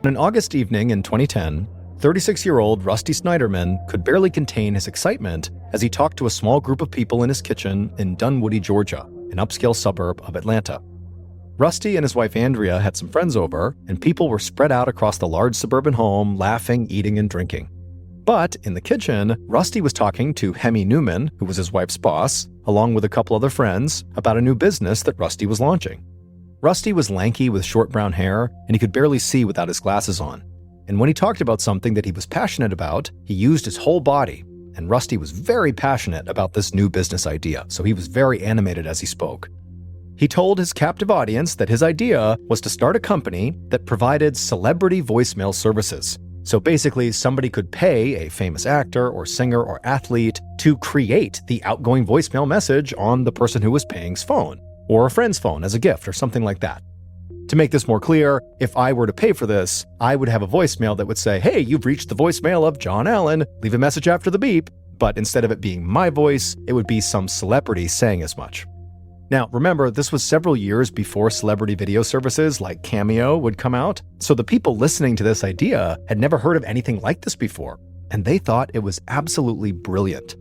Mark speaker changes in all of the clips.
Speaker 1: On an August evening in 2010, 36-year-old Rusty Snyderman could barely contain his excitement as he talked to a small group of people in his kitchen in Dunwoody, Georgia, an upscale suburb of Atlanta. Rusty and his wife Andrea had some friends over, and people were spread out across the large suburban home, laughing, eating, and drinking. But in the kitchen, Rusty was talking to Hemi Newman, who was his wife's boss, along with a couple other friends, about a new business that Rusty was launching. Rusty was lanky with short brown hair, and he could barely see without his glasses on. And when he talked about something that he was passionate about, he used his whole body. And Rusty was very passionate about this new business idea, so he was very animated as he spoke. He told his captive audience that his idea was to start a company that provided celebrity voicemail services. So basically, somebody could pay a famous actor or singer or athlete to create the outgoing voicemail message on the person who was paying's phone, or a friend's phone as a gift or something like that. To make this more clear, if I were to pay for this, I would have a voicemail that would say, "Hey, you've reached the voicemail of John Allen, leave a message after the beep," but instead of it being my voice, it would be some celebrity saying as much. Now, remember, this was several years before celebrity video services like Cameo would come out, so the people listening to this idea had never heard of anything like this before, and they thought it was absolutely brilliant.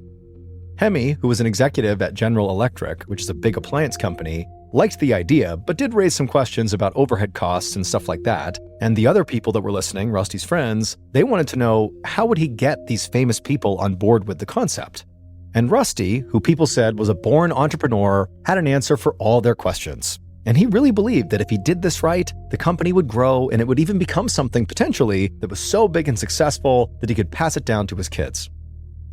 Speaker 1: Hemi, who was an executive at General Electric, which is a big appliance company, liked the idea, but did raise some questions about overhead costs and stuff like that, and the other people that were listening, Rusty's friends, they wanted to know how would he get these famous people on board with the concept. And Rusty, who people said was a born entrepreneur, had an answer for all their questions. And he really believed that if he did this right, the company would grow and it would even become something potentially that was so big and successful that he could pass it down to his kids.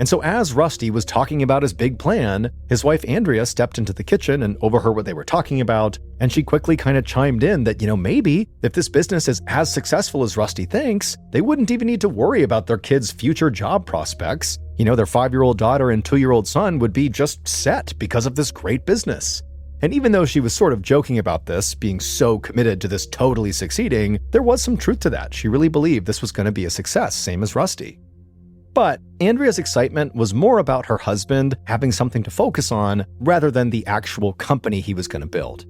Speaker 1: And so as Rusty was talking about his big plan, his wife Andrea stepped into the kitchen and overheard what they were talking about, and she quickly kind of chimed in that, maybe if this business is as successful as Rusty thinks, they wouldn't even need to worry about their kids' future job prospects. Their 5-year-old daughter and 2-year-old son would be just set because of this great business. And even though she was sort of joking about this, being so committed to this totally succeeding, there was some truth to that. She really believed this was going to be a success, same as Rusty. But Andrea's excitement was more about her husband having something to focus on rather than the actual company he was going to build.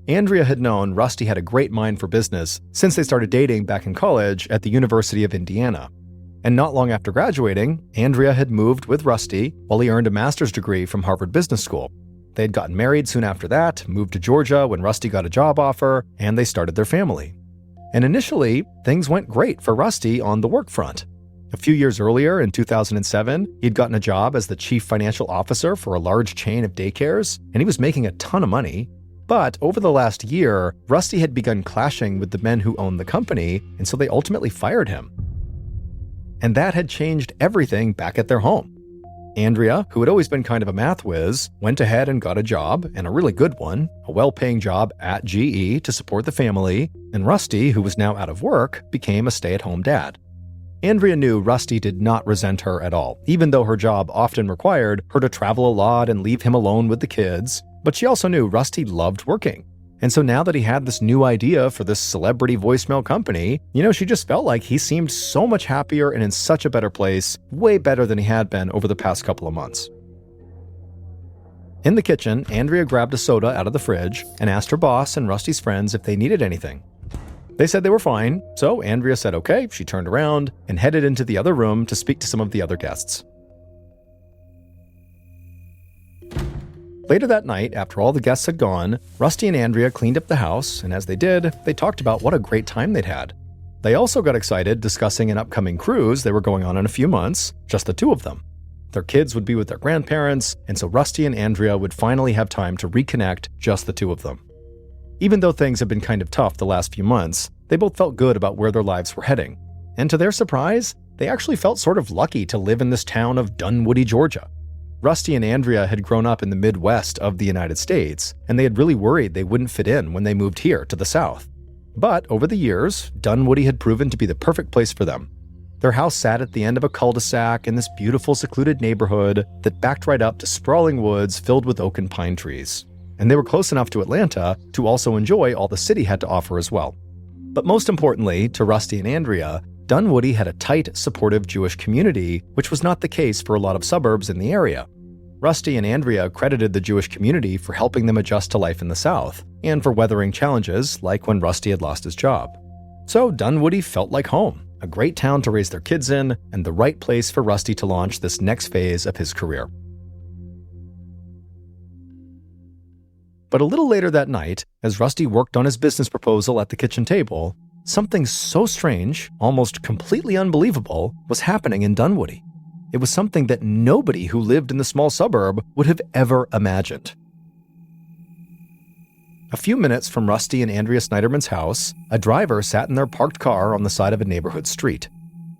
Speaker 1: Andrea had known Rusty had a great mind for business since they started dating back in college at the University of Indiana. And not long after graduating, Andrea had moved with Rusty while he earned a master's degree from Harvard Business School. They had gotten married soon after that, moved to Georgia when Rusty got a job offer, and they started their family. And initially, things went great for Rusty on the work front. A few years earlier, in 2007, he'd gotten a job as the chief financial officer for a large chain of daycares, and he was making a ton of money. But over the last year, Rusty had begun clashing with the men who owned the company, and so they ultimately fired him. And that had changed everything back at their home. Andrea, who had always been kind of a math whiz, went ahead and got a job, and a really good one, a well-paying job at GE to support the family, and Rusty, who was now out of work, became a stay-at-home dad. Andrea knew Rusty did not resent her at all, even though her job often required her to travel a lot and leave him alone with the kids, but she also knew Rusty loved working. And so now that he had this new idea for this celebrity voicemail company, she just felt like he seemed so much happier and in such a better place, way better than he had been over the past couple of months. In the kitchen, Andrea grabbed a soda out of the fridge and asked her boss and Rusty's friends if they needed anything. They said they were fine, so Andrea said okay. She turned around and headed into the other room to speak to some of the other guests. Later that night, after all the guests had gone, Rusty and Andrea cleaned up the house, and as they did, they talked about what a great time they'd had. They also got excited discussing an upcoming cruise they were going on in a few months, just the two of them. Their kids would be with their grandparents, and so Rusty and Andrea would finally have time to reconnect, just the two of them. Even though things had been kind of tough the last few months, they both felt good about where their lives were heading. And to their surprise, they actually felt sort of lucky to live in this town of Dunwoody, Georgia. Rusty and Andrea had grown up in the Midwest of the United States, and they had really worried they wouldn't fit in when they moved here to the South. But over the years, Dunwoody had proven to be the perfect place for them. Their house sat at the end of a cul-de-sac in this beautiful secluded neighborhood that backed right up to sprawling woods filled with oak and pine trees. And they were close enough to Atlanta to also enjoy all the city had to offer as well. But most importantly, to Rusty and Andrea, Dunwoody had a tight, supportive Jewish community, which was not the case for a lot of suburbs in the area. Rusty and Andrea credited the Jewish community for helping them adjust to life in the South, and for weathering challenges like when Rusty had lost his job. So Dunwoody felt like home, a great town to raise their kids in, and the right place for Rusty to launch this next phase of his career. But a little later that night, as Rusty worked on his business proposal at the kitchen table, something so strange, almost completely unbelievable, was happening in Dunwoody. It was something that nobody who lived in the small suburb would have ever imagined. A few minutes from Rusty and Andrea Snyderman's house, a driver sat in their parked car on the side of a neighborhood street.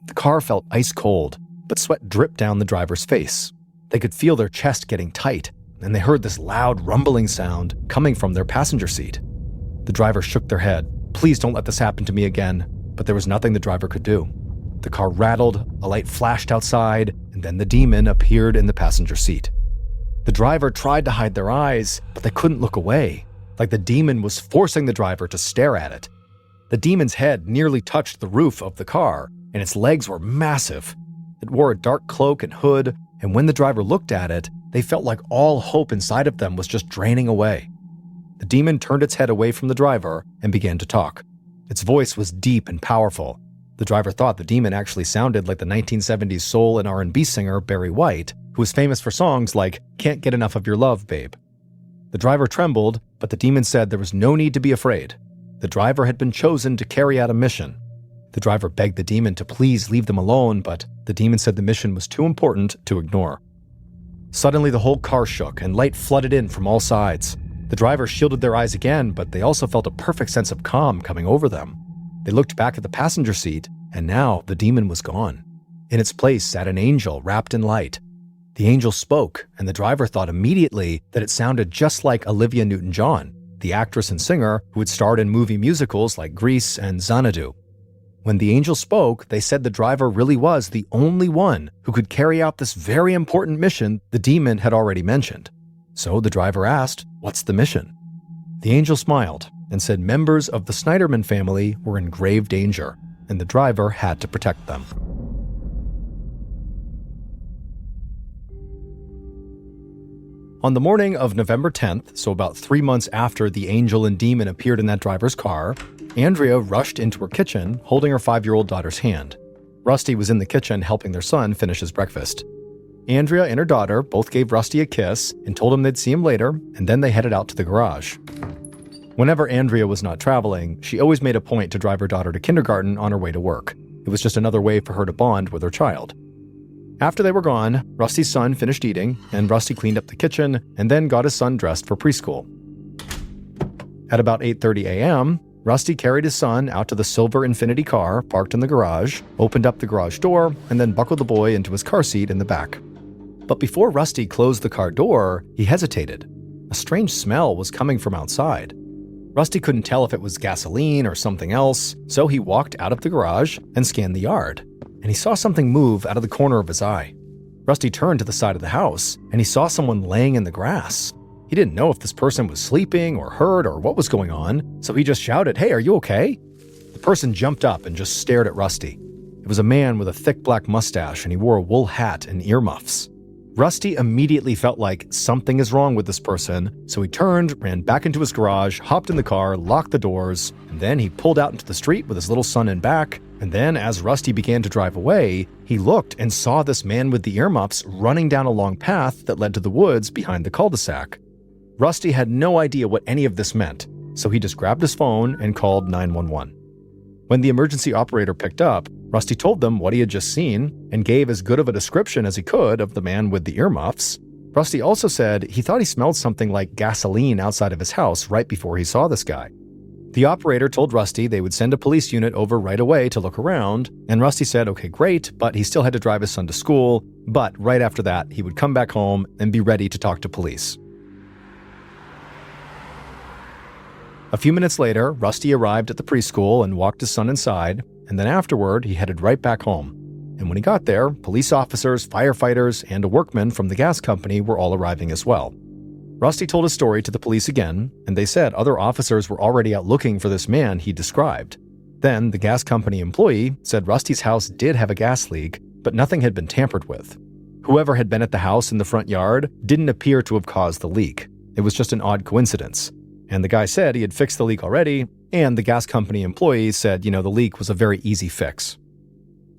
Speaker 1: The car felt ice cold, but sweat dripped down the driver's face. They could feel their chest getting tight, and they heard this loud rumbling sound coming from their passenger seat. The driver shook their head. "Please don't let this happen to me again," but there was nothing the driver could do. The car rattled, a light flashed outside, and then the demon appeared in the passenger seat. The driver tried to hide their eyes, but they couldn't look away, like the demon was forcing the driver to stare at it. The demon's head nearly touched the roof of the car, and its legs were massive. It wore a dark cloak and hood, and when the driver looked at it, they felt like all hope inside of them was just draining away. The demon turned its head away from the driver and began to talk. Its voice was deep and powerful. The driver thought the demon actually sounded like the 1970s soul and R&B singer Barry White, who was famous for songs like "Can't Get Enough of Your Love, Babe." The driver trembled, but the demon said there was no need to be afraid. The driver had been chosen to carry out a mission. The driver begged the demon to please leave them alone, but the demon said the mission was too important to ignore. Suddenly, the whole car shook and light flooded in from all sides. The driver shielded their eyes again, but they also felt a perfect sense of calm coming over them. They looked back at the passenger seat, and now the demon was gone. In its place sat an angel wrapped in light. The angel spoke, and the driver thought immediately that it sounded just like Olivia Newton-John, the actress and singer who had starred in movie musicals like Grease and Xanadu. When the angel spoke, they said the driver really was the only one who could carry out this very important mission the demon had already mentioned. So the driver asked, "What's the mission?" The angel smiled and said members of the Snyderman family were in grave danger, and the driver had to protect them. On the morning of November 10th, so about 3 months after the angel and demon appeared in that driver's car, Andrea rushed into her kitchen holding her 5-year-old daughter's hand. Rusty was in the kitchen helping their son finish his breakfast. Andrea and her daughter both gave Rusty a kiss and told him they'd see him later, and then they headed out to the garage. Whenever Andrea was not traveling, she always made a point to drive her daughter to kindergarten on her way to work. It was just another way for her to bond with her child. After they were gone, Rusty's son finished eating, and Rusty cleaned up the kitchen and then got his son dressed for preschool. At about 8:30 a.m., Rusty carried his son out to the silver Infiniti car parked in the garage, opened up the garage door, and then buckled the boy into his car seat in the back. But before Rusty closed the car door, he hesitated. A strange smell was coming from outside. Rusty couldn't tell if it was gasoline or something else, so he walked out of the garage and scanned the yard, and he saw something move out of the corner of his eye. Rusty turned to the side of the house, and he saw someone laying in the grass. He didn't know if this person was sleeping or hurt or what was going on, so he just shouted, "Hey, are you okay?" The person jumped up and just stared at Rusty. It was a man with a thick black mustache, and he wore a wool hat and earmuffs. Rusty immediately felt like something is wrong with this person, so he turned, ran back into his garage, hopped in the car, locked the doors, and then he pulled out into the street with his little son in back. And then, as Rusty began to drive away, he looked and saw this man with the earmuffs running down a long path that led to the woods behind the cul-de-sac. Rusty had no idea what any of this meant, so he just grabbed his phone and called 911. When the emergency operator picked up, Rusty told them what he had just seen and gave as good of a description as he could of the man with the earmuffs. Rusty also said he thought he smelled something like gasoline outside of his house right before he saw this guy. The operator told Rusty they would send a police unit over right away to look around, and Rusty said, okay, great, but he still had to drive his son to school, but right after that, he would come back home and be ready to talk to police. A few minutes later, Rusty arrived at the preschool and walked his son inside, and then afterward, he headed right back home. And when he got there, police officers, firefighters, and a workman from the gas company were all arriving as well. Rusty told his story to the police again, and they said other officers were already out looking for this man he described. Then, the gas company employee said Rusty's house did have a gas leak, but nothing had been tampered with. Whoever had been at the house in the front yard didn't appear to have caused the leak. It was just an odd coincidence. And the guy said he had fixed the leak already, and the gas company employees said, the leak was a very easy fix.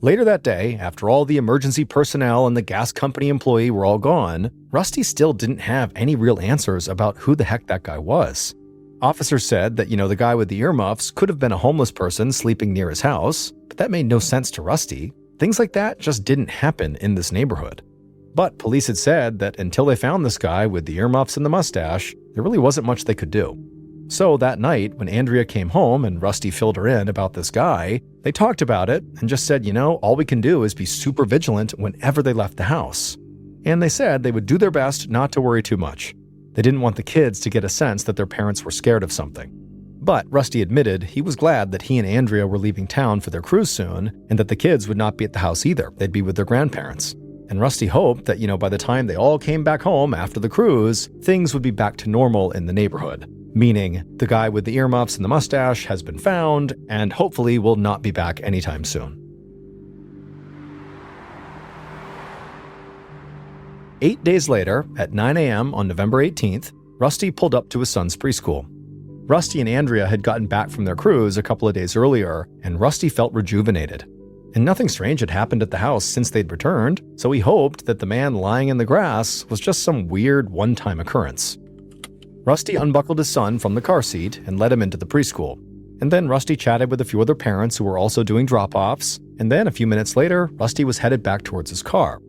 Speaker 1: Later that day, after all the emergency personnel and the gas company employee were all gone, Rusty still didn't have any real answers about who the heck that guy was. Officers said that, the guy with the earmuffs could have been a homeless person sleeping near his house, but that made no sense to Rusty. Things like that just didn't happen in this neighborhood. But police had said that until they found this guy with the earmuffs and the mustache, there really wasn't much they could do. So that night, when Andrea came home and Rusty filled her in about this guy, they talked about it and just said, all we can do is be super vigilant whenever they left the house. And they said they would do their best not to worry too much. They didn't want the kids to get a sense that their parents were scared of something. But Rusty admitted he was glad that he and Andrea were leaving town for their cruise soon, and that the kids would not be at the house either. They'd be with their grandparents. And Rusty hoped that, by the time they all came back home after the cruise, things would be back to normal in the neighborhood. Meaning, the guy with the earmuffs and the mustache has been found, and hopefully will not be back anytime soon. 8 days later, at 9 a.m. on November 18th, Rusty pulled up to his son's preschool. Rusty and Andrea had gotten back from their cruise a couple of days earlier, and Rusty felt rejuvenated. And nothing strange had happened at the house since they'd returned, so he hoped that the man lying in the grass was just some weird one-time occurrence. Rusty unbuckled his son from the car seat and led him into the preschool. And then Rusty chatted with a few other parents who were also doing drop-offs, and then a few minutes later, Rusty was headed back towards his car.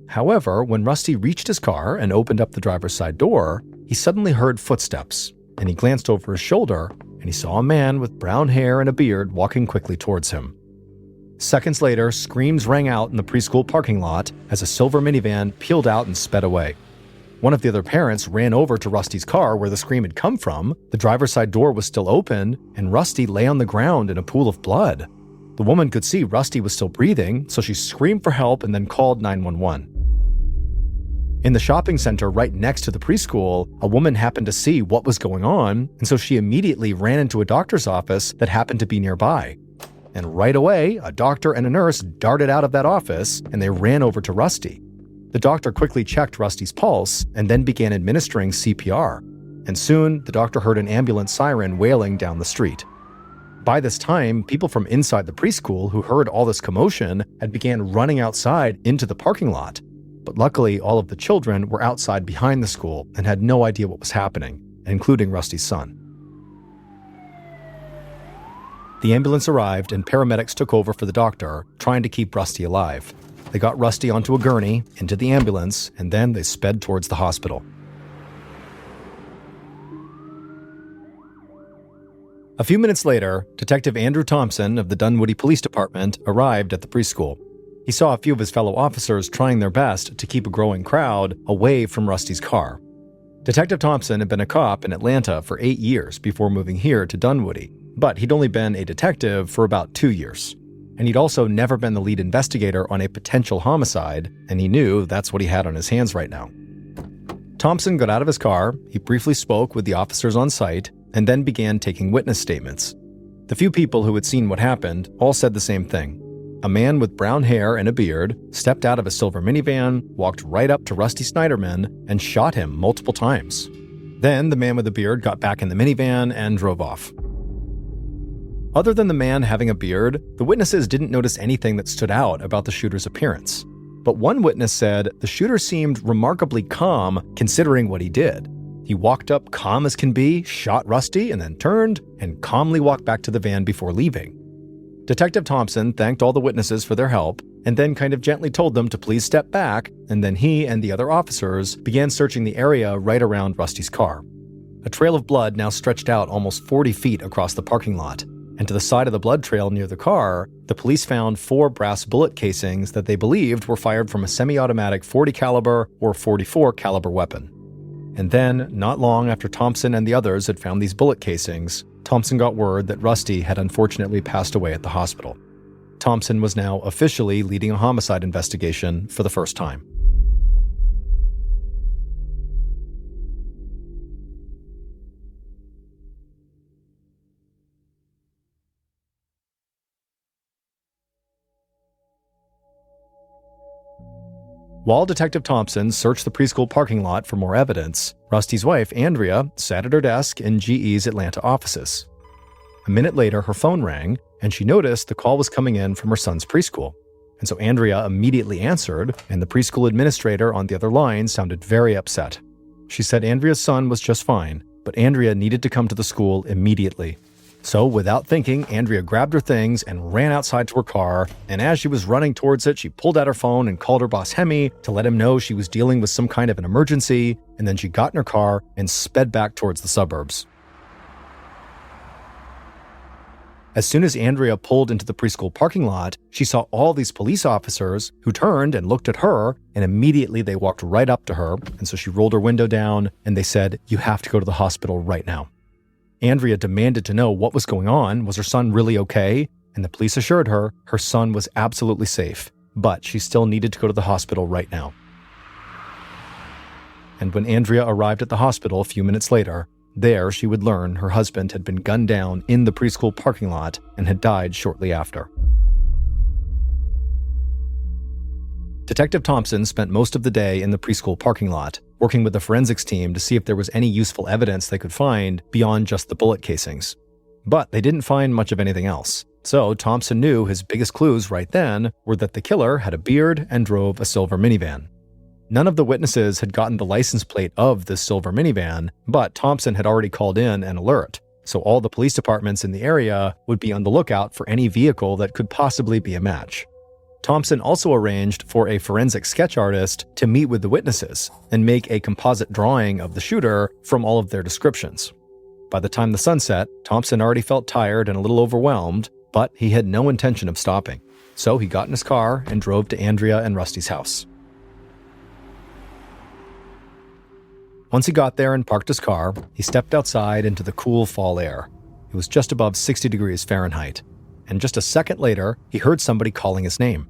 Speaker 1: However, when Rusty reached his car and opened up the driver's side door, he suddenly heard footsteps, and he glanced over his shoulder, and he saw a man with brown hair and a beard walking quickly towards him. Seconds later, screams rang out in the preschool parking lot as a silver minivan peeled out and sped away. One of the other parents ran over to Rusty's car where the scream had come from. The driver's side door was still open, and Rusty lay on the ground in a pool of blood. The woman could see Rusty was still breathing, so she screamed for help and then called 911. In the shopping center right next to the preschool, a woman happened to see what was going on, and so she immediately ran into a doctor's office that happened to be nearby. And right away, a doctor and a nurse darted out of that office, and they ran over to Rusty. The doctor quickly checked Rusty's pulse and then began administering CPR. And soon, the doctor heard an ambulance siren wailing down the street. By this time, people from inside the preschool who heard all this commotion had began running outside into the parking lot. But luckily, all of the children were outside behind the school and had no idea what was happening, including Rusty's son. The ambulance arrived and paramedics took over for the doctor, trying to keep Rusty alive. They got Rusty onto a gurney, into the ambulance, and then they sped towards the hospital. A few minutes later, Detective Andrew Thompson of the Dunwoody Police Department arrived at the preschool. He saw a few of his fellow officers trying their best to keep a growing crowd away from Rusty's car. Detective Thompson had been a cop in Atlanta for 8 years before moving here to Dunwoody, but he'd only been a detective for about 2 years. And he'd also never been the lead investigator on a potential homicide, and he knew that's what he had on his hands right now. Thompson got out of his car, he briefly spoke with the officers on site, and then began taking witness statements. The few people who had seen what happened all said the same thing. A man with brown hair and a beard stepped out of a silver minivan, walked right up to Rusty Snyderman, and shot him multiple times. Then the man with the beard got back in the minivan and drove off. Other than the man having a beard, the witnesses didn't notice anything that stood out about the shooter's appearance. But one witness said the shooter seemed remarkably calm considering what he did. He walked up calm as can be, shot Rusty, and then turned and calmly walked back to the van before leaving. Detective Thompson thanked all the witnesses for their help and then kind of gently told them to please step back, and then he and the other officers began searching the area right around Rusty's car. A trail of blood now stretched out almost 40 feet across the parking lot, and to the side of the blood trail near the car, the police found 4 brass bullet casings that they believed were fired from a semi-automatic .40 caliber or .44 caliber weapon. And then, not long after Thompson and the others had found these bullet casings, Thompson got word that Rusty had unfortunately passed away at the hospital. Thompson was now officially leading a homicide investigation for the first time. While Detective Thompson searched the preschool parking lot for more evidence, Rusty's wife, Andrea, sat at her desk in GE's Atlanta offices. A minute later, her phone rang, and she noticed the call was coming in from her son's preschool. And so Andrea immediately answered, and the preschool administrator on the other line sounded very upset. She said Andrea's son was just fine, but Andrea needed to come to the school immediately. So without thinking, Andrea grabbed her things and ran outside to her car, and as she was running towards it, she pulled out her phone and called her boss Hemi to let him know she was dealing with some kind of an emergency, and then she got in her car and sped back towards the suburbs. As soon as Andrea pulled into the preschool parking lot, she saw all these police officers who turned and looked at her, and immediately they walked right up to her, and so she rolled her window down, and they said, "You have to go to the hospital right now." Andrea demanded to know what was going on. Was her son really okay? And the police assured her her son was absolutely safe, but she still needed to go to the hospital right now. And when Andrea arrived at the hospital a few minutes later, there she would learn her husband had been gunned down in the preschool parking lot and had died shortly after. Detective Thompson spent most of the day in the preschool parking lot, working with the forensics team to see if there was any useful evidence they could find beyond just the bullet casings. But they didn't find much of anything else. So Thompson knew his biggest clues right then were that the killer had a beard and drove a silver minivan. None of the witnesses had gotten the license plate of this silver minivan, but Thompson had already called in an alert, so all the police departments in the area would be on the lookout for any vehicle that could possibly be a match. Thompson also arranged for a forensic sketch artist to meet with the witnesses and make a composite drawing of the shooter from all of their descriptions. By the time the sun set, Thompson already felt tired and a little overwhelmed, but he had no intention of stopping. So he got in his car and drove to Andrea and Rusty's house. Once he got there and parked his car, he stepped outside into the cool fall air. It was just above 60 degrees Fahrenheit. And just a second later, he heard somebody calling his name.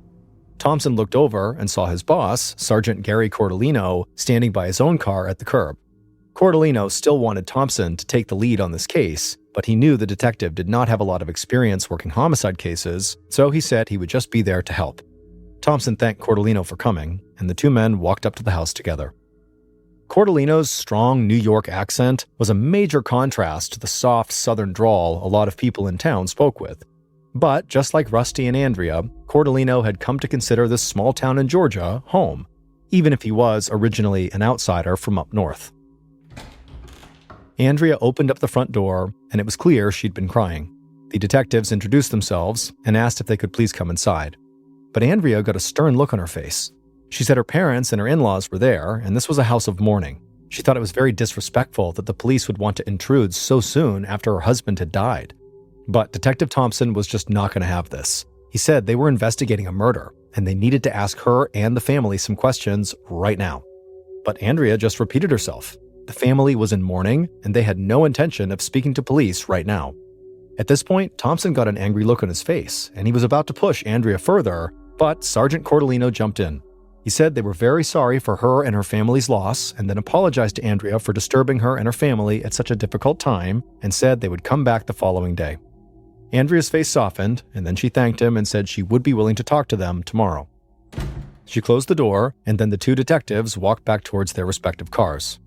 Speaker 1: Thompson looked over and saw his boss, Sergeant Gary Cordellino, standing by his own car at the curb. Cordellino still wanted Thompson to take the lead on this case, but he knew the detective did not have a lot of experience working homicide cases, so he said he would just be there to help. Thompson thanked Cordellino for coming, and the two men walked up to the house together. Cordellino's strong New York accent was a major contrast to the soft southern drawl a lot of people in town spoke with. But just like Rusty and Andrea, Cordellino had come to consider this small town in Georgia home, even if he was originally an outsider from up north. Andrea opened up the front door, and it was clear she'd been crying. The detectives introduced themselves and asked if they could please come inside. But Andrea got a stern look on her face. She said her parents and her in-laws were there, and this was a house of mourning. She thought it was very disrespectful that the police would want to intrude so soon after her husband had died. But Detective Thompson was just not going to have this. He said they were investigating a murder, and they needed to ask her and the family some questions right now. But Andrea just repeated herself. The family was in mourning, and they had no intention of speaking to police right now. At this point, Thompson got an angry look on his face, and he was about to push Andrea further, but Sergeant Cordellino jumped in. He said they were very sorry for her and her family's loss, and then apologized to Andrea for disturbing her and her family at such a difficult time, and said they would come back the following day. Andrea's face softened, and then she thanked him and said she would be willing to talk to them tomorrow. She closed the door, and then the two detectives walked back towards their respective cars.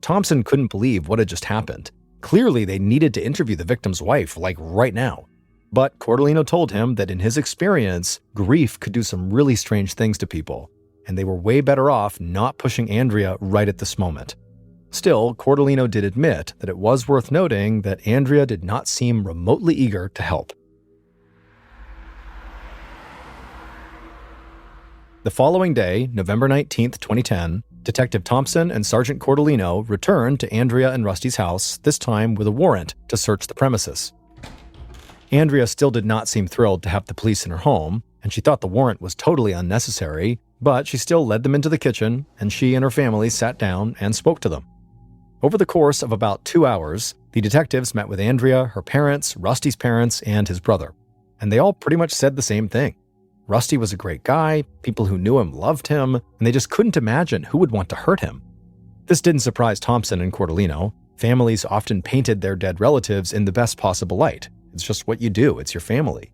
Speaker 1: Thompson couldn't believe what had just happened. Clearly, they needed to interview the victim's wife, like right now. But Cordellino told him that in his experience, grief could do some really strange things to people, and they were way better off not pushing Andrea right at this moment. Still, Cordellino did admit that it was worth noting that Andrea did not seem remotely eager to help. The following day, November 19, 2010, Detective Thompson and Sergeant Cordellino returned to Andrea and Rusty's house, this time with a warrant to search the premises. Andrea still did not seem thrilled to have the police in her home, and she thought the warrant was totally unnecessary, but she still led them into the kitchen, and she and her family sat down and spoke to them. Over the course of about 2 hours, the detectives met with Andrea, her parents, Rusty's parents, and his brother. And they all pretty much said the same thing. Rusty was a great guy, people who knew him loved him, and they just couldn't imagine who would want to hurt him. This didn't surprise Thompson and Cordellino. Families often painted their dead relatives in the best possible light. It's just what you do, it's your family.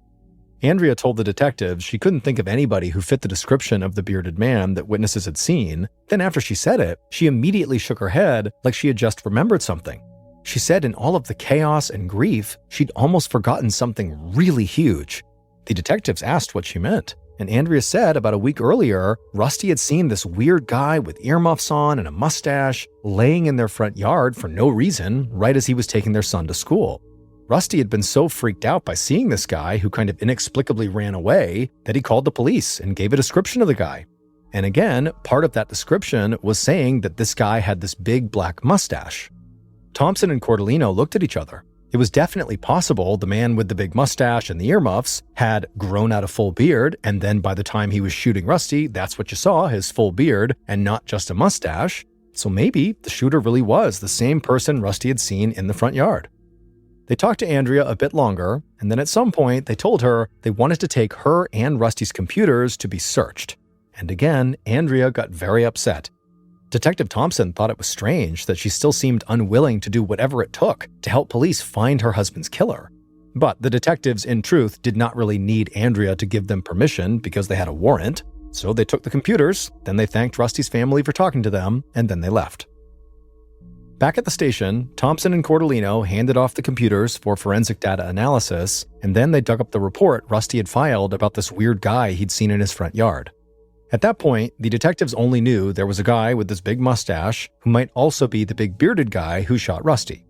Speaker 1: Andrea told the detectives she couldn't think of anybody who fit the description of the bearded man that witnesses had seen. Then after she said it, she immediately shook her head like she had just remembered something. She said in all of the chaos and grief, she'd almost forgotten something really huge. The detectives asked what she meant, and Andrea said about a week earlier, Rusty had seen this weird guy with earmuffs on and a mustache laying in their front yard for no reason right as he was taking their son to school. Rusty had been so freaked out by seeing this guy who kind of inexplicably ran away that he called the police and gave a description of the guy. And again, part of that description was saying that this guy had this big black mustache. Thompson and Cordellino looked at each other. It was definitely possible the man with the big mustache and the earmuffs had grown out a full beard, and then by the time he was shooting Rusty, that's what you saw, his full beard, and not just a mustache. So maybe the shooter really was the same person Rusty had seen in the front yard. They talked to Andrea a bit longer, and then at some point they told her they wanted to take her and Rusty's computers to be searched. And again, Andrea got very upset. Detective Thompson thought it was strange that she still seemed unwilling to do whatever it took to help police find her husband's killer. But the detectives, in truth, did not really need Andrea to give them permission because they had a warrant. So they took the computers, then they thanked Rusty's family for talking to them, and then they left. Back at the station, Thompson and Cordellino handed off the computers for forensic data analysis, and then they dug up the report Rusty had filed about this weird guy he'd seen in his front yard. At that point, the detectives only knew there was a guy with this big mustache who might also be the big bearded guy who shot Rusty.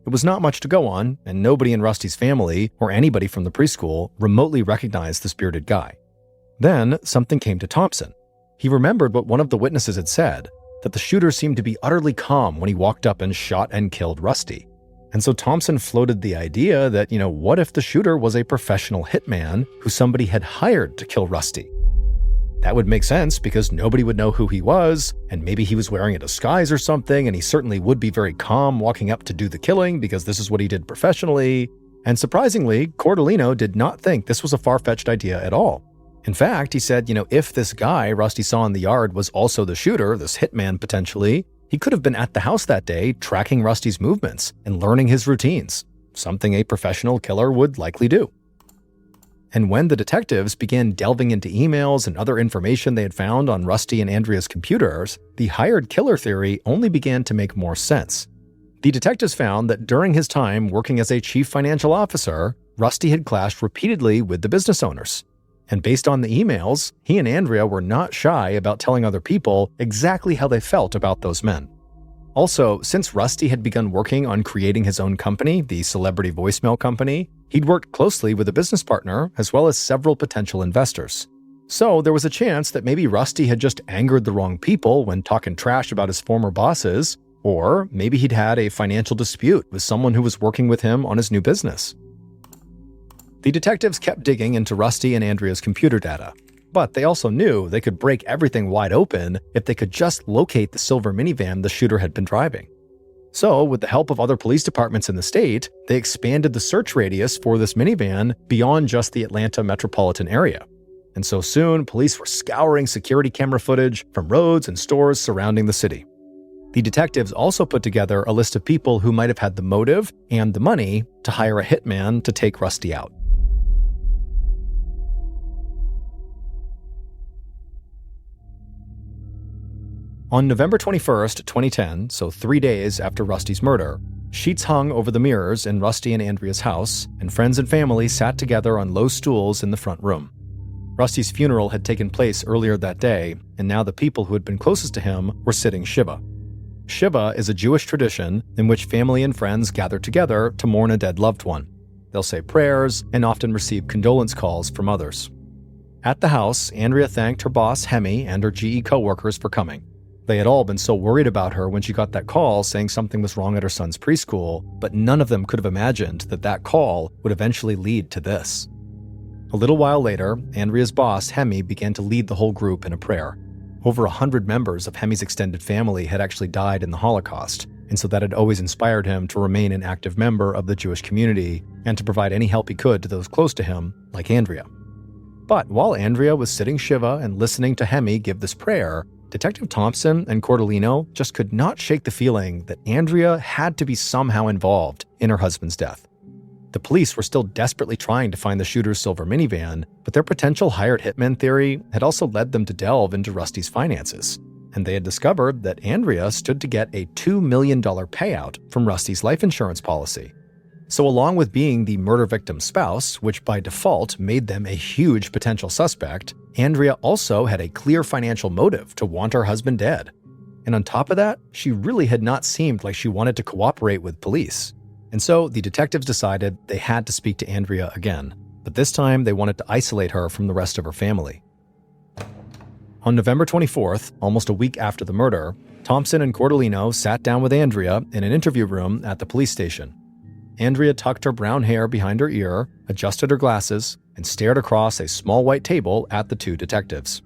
Speaker 1: It was not much to go on, and nobody in Rusty's family or anybody from the preschool remotely recognized this bearded guy. Then, something came to Thompson. He remembered what one of the witnesses had said, that the shooter seemed to be utterly calm when he walked up and shot and killed Rusty. And so Thompson floated the idea that, what if the shooter was a professional hitman who somebody had hired to kill Rusty? That would make sense because nobody would know who he was, and maybe he was wearing a disguise or something, and he certainly would be very calm walking up to do the killing because this is what he did professionally. And surprisingly, Cordellino did not think this was a far-fetched idea at all. In fact, he said, if this guy Rusty saw in the yard was also the shooter, this hitman potentially, he could have been at the house that day tracking Rusty's movements and learning his routines, something a professional killer would likely do. And when the detectives began delving into emails and other information they had found on Rusty and Andrea's computers, the hired killer theory only began to make more sense. The detectives found that during his time working as a chief financial officer, Rusty had clashed repeatedly with the business owners. And based on the emails, he and Andrea were not shy about telling other people exactly how they felt about those men. Also, since Rusty had begun working on creating his own company, the Celebrity Voicemail Company, he'd worked closely with a business partner as well as several potential investors. So there was a chance that maybe Rusty had just angered the wrong people when talking trash about his former bosses, or maybe he'd had a financial dispute with someone who was working with him on his new business. The detectives kept digging into Rusty and Andrea's computer data, but they also knew they could break everything wide open if they could just locate the silver minivan the shooter had been driving. So, with the help of other police departments in the state, they expanded the search radius for this minivan beyond just the Atlanta metropolitan area. And so soon, police were scouring security camera footage from roads and stores surrounding the city. The detectives also put together a list of people who might have had the motive and the money to hire a hitman to take Rusty out. On November 21st, 2010, so 3 days after Rusty's murder, sheets hung over the mirrors in Rusty and Andrea's house, and friends and family sat together on low stools in the front room. Rusty's funeral had taken place earlier that day, and now the people who had been closest to him were sitting Shiva. Shiva is a Jewish tradition in which family and friends gather together to mourn a dead loved one. They'll say prayers and often receive condolence calls from others. At the house, Andrea thanked her boss, Hemi, and her GE coworkers for coming. They had all been so worried about her when she got that call saying something was wrong at her son's preschool, but none of them could have imagined that that call would eventually lead to this. A little while later, Andrea's boss, Hemi, began to lead the whole group in a prayer. Over 100 members of Hemi's extended family had actually died in the Holocaust, and so that had always inspired him to remain an active member of the Jewish community and to provide any help he could to those close to him, like Andrea. But while Andrea was sitting Shiva and listening to Hemi give this prayer, Detective Thompson and Cordellino just could not shake the feeling that Andrea had to be somehow involved in her husband's death. The police were still desperately trying to find the shooter's silver minivan, but their potential hired hitman theory had also led them to delve into Rusty's finances. And they had discovered that Andrea stood to get a $2 million payout from Rusty's life insurance policy. So along with being the murder victim's spouse, which by default made them a huge potential suspect, Andrea also had a clear financial motive to want her husband dead. And on top of that, she really had not seemed like she wanted to cooperate with police. And so the detectives decided they had to speak to Andrea again, but this time they wanted to isolate her from the rest of her family. On November 24th, almost a week after the murder, Thompson and Cordellino sat down with Andrea in an interview room at the police station. Andrea tucked her brown hair behind her ear, adjusted her glasses, and stared across a small white table at the two detectives.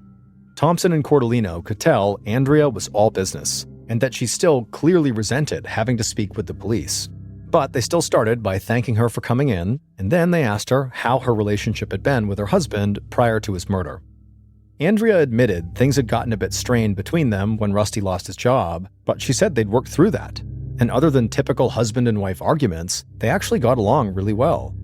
Speaker 1: Thompson and Cordellino could tell Andrea was all business, and that she still clearly resented having to speak with the police. But they still started by thanking her for coming in, and then they asked her how her relationship had been with her husband prior to his murder. Andrea admitted things had gotten a bit strained between them when Rusty lost his job, but she said they'd worked through that. And other than typical husband and wife arguments, they actually got along really well.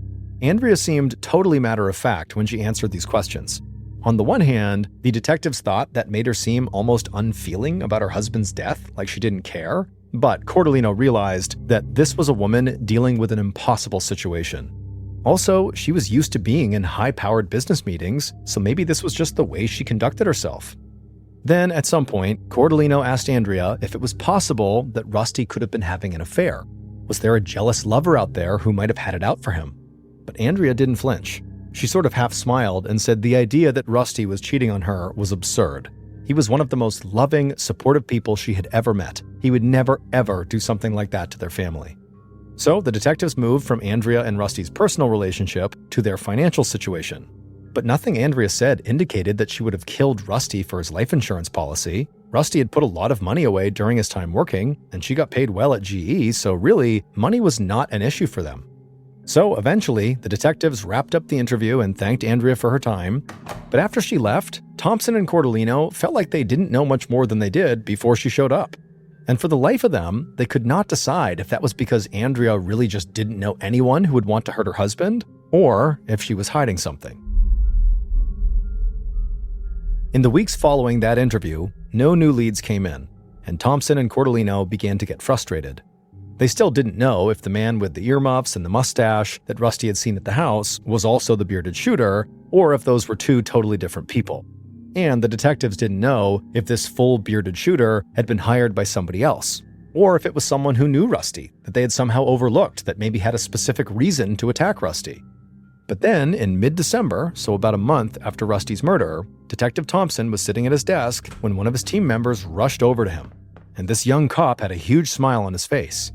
Speaker 1: Andrea seemed totally matter-of-fact when she answered these questions. On the one hand, the detectives thought that made her seem almost unfeeling about her husband's death, like she didn't care. But Cordellino realized that this was a woman dealing with an impossible situation. Also, she was used to being in high-powered business meetings, so maybe this was just the way she conducted herself. Then, at some point, Cordellino asked Andrea if it was possible that Rusty could have been having an affair. Was there a jealous lover out there who might have had it out for him? But Andrea didn't flinch. She sort of half smiled and said the idea that Rusty was cheating on her was absurd. He was one of the most loving, supportive people she had ever met. He would never, ever do something like that to their family. So the detectives moved from Andrea and Rusty's personal relationship to their financial situation. But nothing Andrea said indicated that she would have killed Rusty for his life insurance policy. Rusty had put a lot of money away during his time working, and she got paid well at GE, so really, money was not an issue for them. So eventually, the detectives wrapped up the interview and thanked Andrea for her time. But after she left, Thompson and Cordellino felt like they didn't know much more than they did before she showed up. And for the life of them, they could not decide if that was because Andrea really just didn't know anyone who would want to hurt her husband, or if she was hiding something. In the weeks following that interview, no new leads came in, and Thompson and Cordellino began to get frustrated. They still didn't know if the man with the earmuffs and the mustache that Rusty had seen at the house was also the bearded shooter, or if those were two totally different people. And the detectives didn't know if this full bearded shooter had been hired by somebody else, or if it was someone who knew Rusty, that they had somehow overlooked that maybe had a specific reason to attack Rusty. But then, in mid-December, so about a month after Rusty's murder, Detective Thompson was sitting at his desk when one of his team members rushed over to him, and this young cop had a huge smile on his face.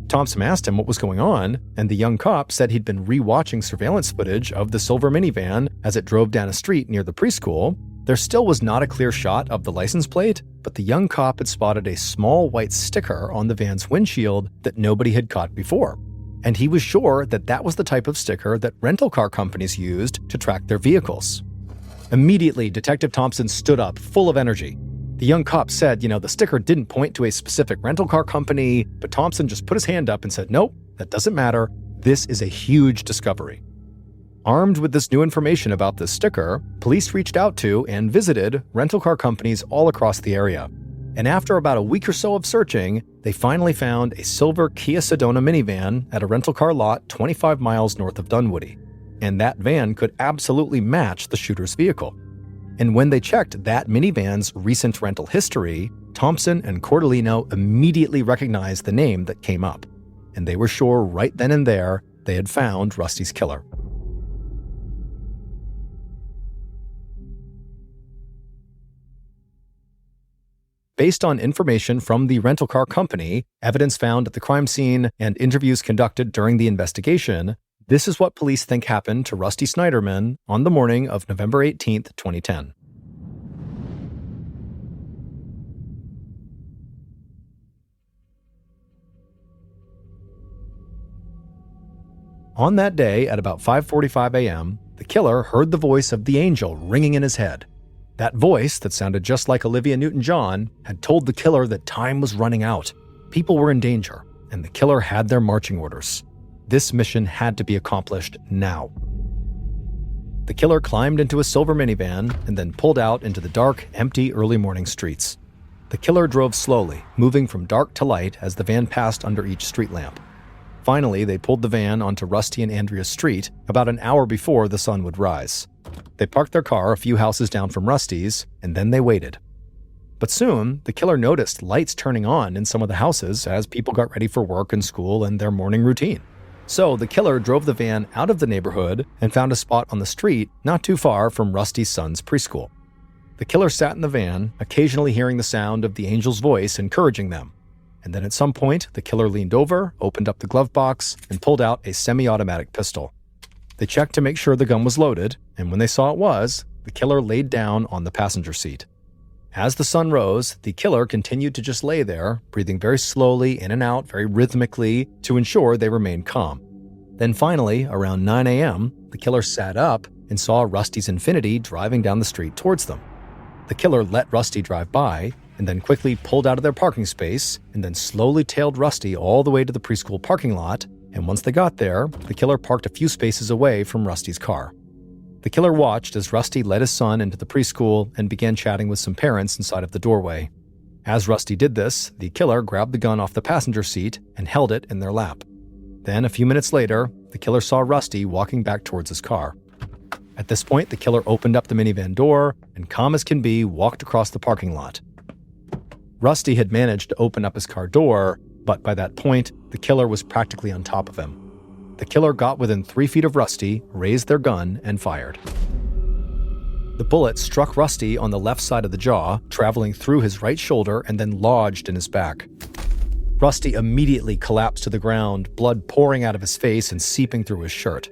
Speaker 1: Thompson asked him what was going on, and the young cop said he'd been re-watching surveillance footage of the silver minivan as it drove down a street near the preschool. There still was not a clear shot of the license plate, but the young cop had spotted a small white sticker on the van's windshield that nobody had caught before. And he was sure that that was the type of sticker that rental car companies used to track their vehicles. Immediately, Detective Thompson stood up, full of energy. The young cop said, the sticker didn't point to a specific rental car company, but Thompson just put his hand up and said, "Nope, that doesn't matter. This is a huge discovery." Armed with this new information about this sticker, police reached out to and visited rental car companies all across the area. And after about a week or so of searching, they finally found a silver Kia Sedona minivan at a rental car lot 25 miles north of Dunwoody. And that van could absolutely match the shooter's vehicle. And when they checked that minivan's recent rental history, Thompson and Cordellino immediately recognized the name that came up. And they were sure right then and there they had found Rusty's killer. Based on information from the rental car company, evidence found at the crime scene, and interviews conducted during the investigation, this is what police think happened to Rusty Snyderman on the morning of November 18th, 2010. On that day, at about 5:45 a.m., the killer heard the voice of the angel ringing in his head. That voice, that sounded just like Olivia Newton-John, had told the killer that time was running out. People were in danger, and the killer had their marching orders. This mission had to be accomplished now. The killer climbed into a silver minivan and then pulled out into the dark, empty early morning streets. The killer drove slowly, moving from dark to light as the van passed under each street lamp. Finally, they pulled the van onto Rusty and Andrea's street about an hour before the sun would rise. They parked their car a few houses down from Rusty's, and then they waited. But soon, the killer noticed lights turning on in some of the houses as people got ready for work and school and their morning routine. So the killer drove the van out of the neighborhood and found a spot on the street not too far from Rusty's son's preschool. The killer sat in the van, occasionally hearing the sound of the angel's voice encouraging them. And then at some point, the killer leaned over, opened up the glove box, and pulled out a semi-automatic pistol. They checked to make sure the gun was loaded, and when they saw it was, the killer laid down on the passenger seat. As the sun rose, the killer continued to just lay there, breathing very slowly in and out, very rhythmically, to ensure they remained calm. Then finally, around 9 a.m., the killer sat up and saw Rusty's Infiniti driving down the street towards them. The killer let Rusty drive by, and then quickly pulled out of their parking space, and then slowly tailed Rusty all the way to the preschool parking lot, and once they got there, the killer parked a few spaces away from Rusty's car. The killer watched as Rusty led his son into the preschool and began chatting with some parents inside of the doorway. As Rusty did this, the killer grabbed the gun off the passenger seat and held it in their lap. Then, a few minutes later, the killer saw Rusty walking back towards his car. At this point, the killer opened up the minivan door and, calm as can be, walked across the parking lot. Rusty had managed to open up his car door, but by that point, the killer was practically on top of him. The killer got within 3 feet of Rusty, raised their gun, and fired. The bullet struck Rusty on the left side of the jaw, traveling through his right shoulder and then lodged in his back. Rusty immediately collapsed to the ground, blood pouring out of his face and seeping through his shirt.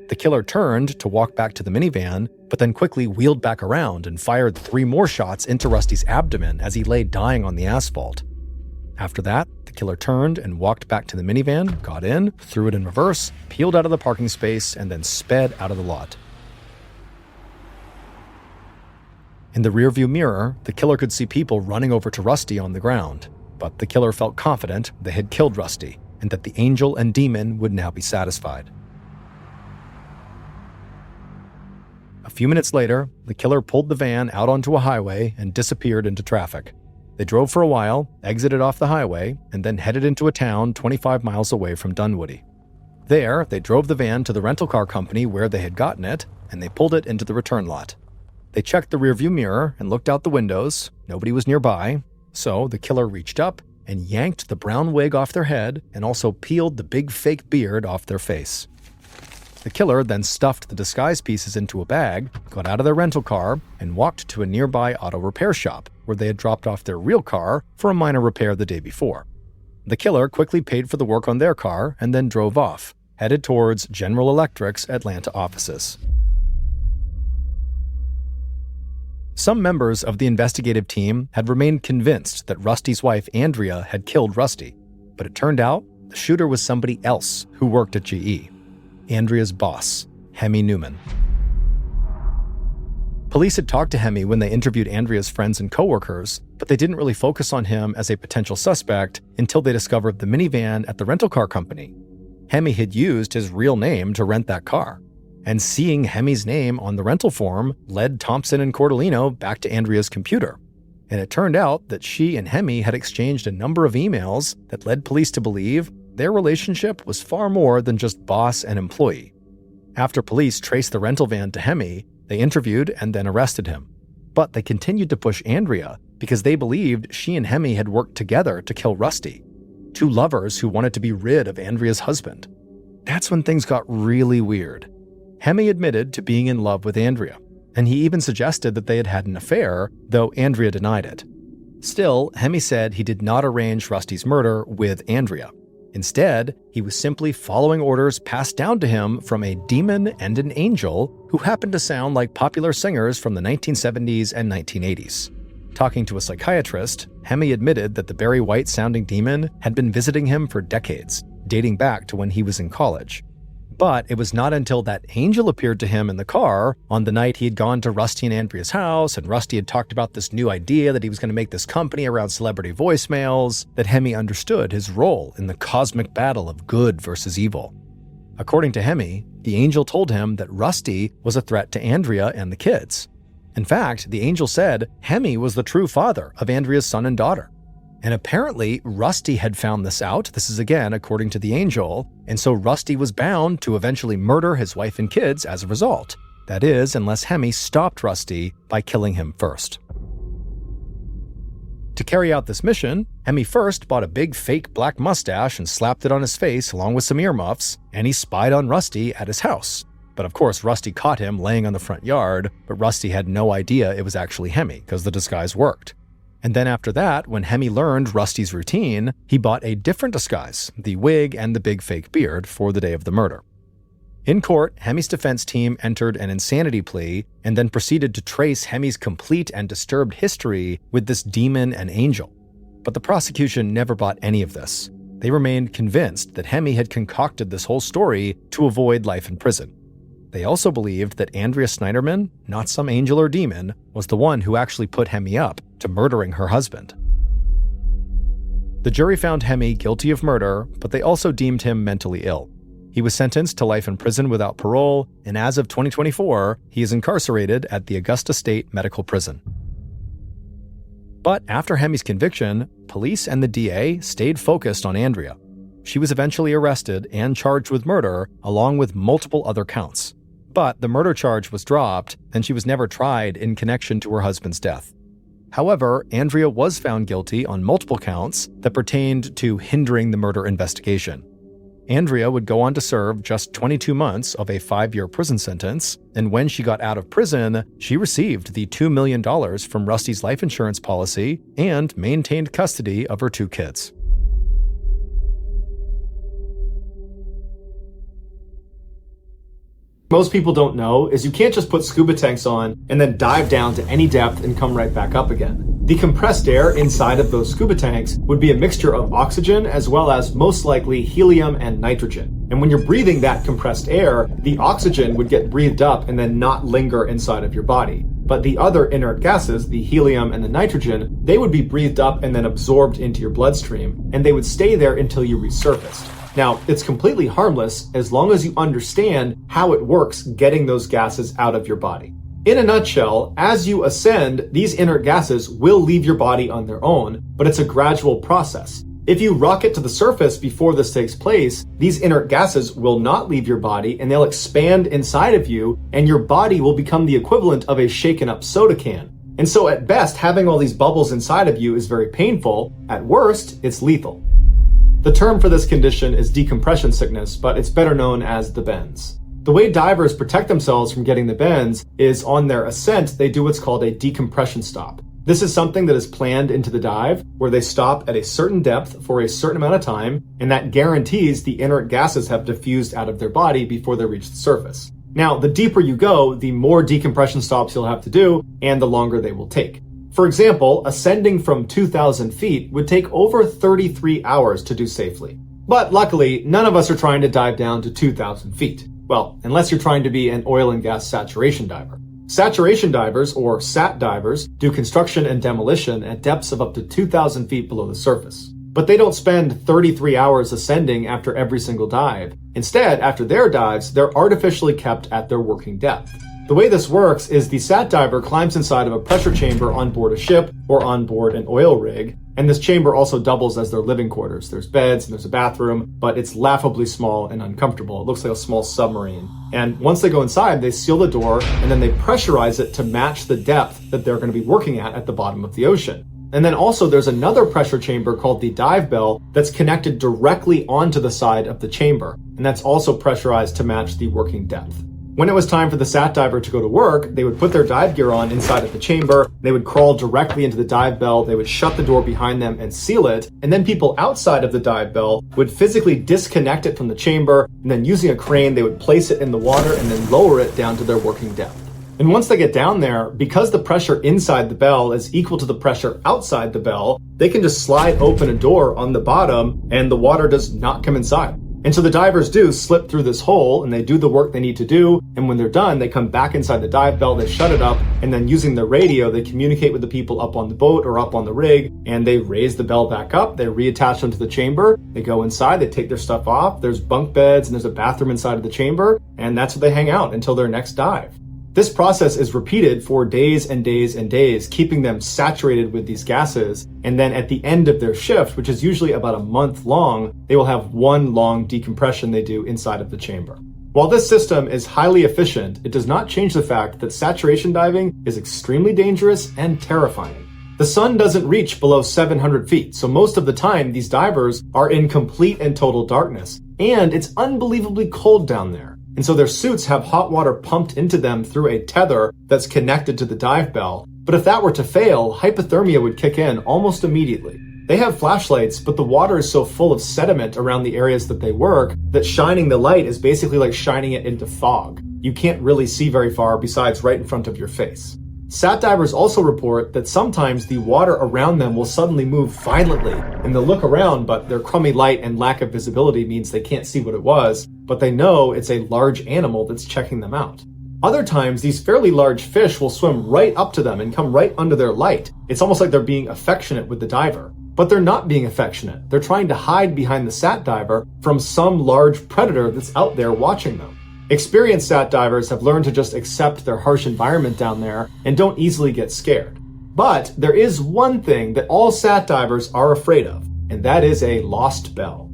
Speaker 1: The killer turned to walk back to the minivan, but then quickly wheeled back around and fired 3 more shots into Rusty's abdomen as he lay dying on the asphalt. After that, the killer turned and walked back to the minivan, got in, threw it in reverse, peeled out of the parking space, and then sped out of the lot. In the rearview mirror, the killer could see people running over to Rusty on the ground, but the killer felt confident they had killed Rusty and that the angel and demon would now be satisfied. A few minutes later, the killer pulled the van out onto a highway and disappeared into traffic. They drove for a while, exited off the highway, and then headed into a town 25 miles away from Dunwoody. There, they drove the van to the rental car company where they had gotten it, and they pulled it into the return lot. They checked the rearview mirror and looked out the windows. Nobody was nearby, so the killer reached up and yanked the brown wig off their head and also peeled the big fake beard off their face. The killer then stuffed the disguise pieces into a bag, got out of their rental car, and walked to a nearby auto repair shop where they had dropped off their real car for a minor repair the day before. The killer quickly paid for the work on their car and then drove off, headed towards General Electric's Atlanta offices. Some members of the investigative team had remained convinced that Rusty's wife Andrea had killed Rusty, but it turned out the shooter was somebody else who worked at GE. Andrea's boss, Hemi Newman. Police had talked to Hemi when they interviewed Andrea's friends and coworkers, but they didn't really focus on him as a potential suspect until they discovered the minivan at the rental car company. Hemi had used his real name to rent that car, and seeing Hemi's name on the rental form led Thompson and Cordellino back to Andrea's computer. And it turned out that she and Hemi had exchanged a number of emails that led police to believe their relationship was far more than just boss and employee. After police traced the rental van to Hemi, they interviewed and then arrested him. But they continued to push Andrea because they believed she and Hemi had worked together to kill Rusty, 2 lovers who wanted to be rid of Andrea's husband. That's when things got really weird. Hemi admitted to being in love with Andrea, and he even suggested that they had had an affair, though Andrea denied it. Still, Hemi said he did not arrange Rusty's murder with Andrea. Instead, he was simply following orders passed down to him from a demon and an angel who happened to sound like popular singers from the 1970s and 1980s. Talking to a psychiatrist, Hemi admitted that the Barry White-sounding demon had been visiting him for decades, dating back to when he was in college. But it was not until that angel appeared to him in the car on the night he had gone to Rusty and Andrea's house, and Rusty had talked about this new idea that he was going to make this company around celebrity voicemails, that Hemi understood his role in the cosmic battle of good versus evil. According to Hemi, the angel told him that Rusty was a threat to Andrea and the kids. In fact, the angel said Hemi was the true father of Andrea's son and daughter. And apparently, Rusty had found this out, this is again according to the angel, and so Rusty was bound to eventually murder his wife and kids as a result. That is, unless Hemi stopped Rusty by killing him first. To carry out this mission, Hemi first bought a big fake black mustache and slapped it on his face along with some earmuffs, and he spied on Rusty at his house. But of course, Rusty caught him laying on the front yard, but Rusty had no idea it was actually Hemi because the disguise worked. And then after that, when Hemi learned Rusty's routine, he bought a different disguise, the wig and the big fake beard, for the day of the murder. In court, Hemi's defense team entered an insanity plea and then proceeded to trace Hemi's complete and disturbed history with this demon and angel. But the prosecution never bought any of this. They remained convinced that Hemi had concocted this whole story to avoid life in prison. They also believed that Andrea Snyderman, not some angel or demon, was the one who actually put Hemi up to murdering her husband. The jury found Hemi guilty of murder, but they also deemed him mentally ill. He was sentenced to life in prison without parole, and as of 2024, he is incarcerated at the Augusta State Medical Prison. But after Hemi's conviction, police and the DA stayed focused on Andrea. She was eventually arrested and charged with murder, along with multiple other counts. But the murder charge was dropped, and she was never tried in connection to her husband's death. However, Andrea was found guilty on multiple counts that pertained to hindering the murder investigation. Andrea would go on to serve just 22 months of a 5-year prison sentence, and when she got out of prison, she received the $2 million from Rusty's life insurance policy and maintained custody of her 2 kids.
Speaker 2: Most people don't know is you can't just put scuba tanks on and then dive down to any depth and come right back up again. The compressed air inside of those scuba tanks would be a mixture of oxygen as well as most likely helium and nitrogen. And when you're breathing that compressed air, the oxygen would get breathed up and then not linger inside of your body. But the other inert gases, the helium and the nitrogen, they would be breathed up and then absorbed into your bloodstream, and they would stay there until you resurfaced. Now, it's completely harmless as long as you understand how it works getting those gases out of your body. In a nutshell, as you ascend, these inert gases will leave your body on their own, but it's a gradual process. If you rocket to the surface before this takes place, these inert gases will not leave your body and they'll expand inside of you, and your body will become the equivalent of a shaken up soda can. And so at best, having all these bubbles inside of you is very painful. At worst, it's lethal. The term for this condition is decompression sickness, but it's better known as the bends. The way divers protect themselves from getting the bends is on their ascent, they do what's called a decompression stop. This is something that is planned into the dive, where they stop at a certain depth for a certain amount of time, and that guarantees the inert gases have diffused out of their body before they reach the surface. Now, the deeper you go, the more decompression stops you'll have to do, and the longer they will take. For example, ascending from 2,000 feet would take over 33 hours to do safely. But luckily, none of us are trying to dive down to 2,000 feet. Well, unless you're trying to be an oil and gas saturation diver. Saturation divers, or SAT divers, do construction and demolition at depths of up to 2,000 feet below the surface. But they don't spend 33 hours ascending after every single dive. Instead, after their dives, they're artificially kept at their working depth. The way this works is the SAT diver climbs inside of a pressure chamber on board a ship or on board an oil rig, and this chamber also doubles as their living quarters. There's beds and there's a bathroom, but it's laughably small and uncomfortable. It looks like a small submarine. And once they go inside, they seal the door and then they pressurize it to match the depth that they're going to be working at the bottom of the ocean. And then also there's another pressure chamber called the dive bell that's connected directly onto the side of the chamber, and that's also pressurized to match the working depth. When it was time for the SAT diver to go to work, they would put their dive gear on inside of the chamber, they would crawl directly into the dive bell, they would shut the door behind them and seal it, and then people outside of the dive bell would physically disconnect it from the chamber, and then using a crane, they would place it in the water and then lower it down to their working depth. And once they get down there, because the pressure inside the bell is equal to the pressure outside the bell, they can just slide open a door on the bottom and the water does not come inside. And so the divers do slip through this hole and they do the work they need to do. And when they're done, they come back inside the dive bell, they shut it up, and then using the radio, they communicate with the people up on the boat or up on the rig, and they raise the bell back up, they reattach them to the chamber, they go inside, they take their stuff off, there's bunk beds and there's a bathroom inside of the chamber, and that's where they hang out until their next dive. This process is repeated for days and days and days, keeping them saturated with these gases. And then at the end of their shift, which is usually about a month long, they will have one long decompression they do inside of the chamber. While this system is highly efficient, it does not change the fact that saturation diving is extremely dangerous and terrifying. The sun doesn't reach below 700 feet, so most of the time these divers are in complete and total darkness. And it's unbelievably cold down there. And so their suits have hot water pumped into them through a tether that's connected to the dive bell. But if that were to fail, hypothermia would kick in almost immediately. They have flashlights, but the water is so full of sediment around the areas that they work that shining the light is basically like shining it into fog. You can't really see very far besides right in front of your face. Sat divers also report that sometimes the water around them will suddenly move violently, and they'll look around, but their crummy light and lack of visibility means they can't see what it was, but they know it's a large animal that's checking them out. Other times, these fairly large fish will swim right up to them and come right under their light. It's almost like they're being affectionate with the diver. But they're not being affectionate. They're trying to hide behind the sat diver from some large predator that's out there watching them. Experienced sat divers have learned to just accept their harsh environment down there and don't easily get scared. But there is one thing that all sat divers are afraid of, and that is a lost bell.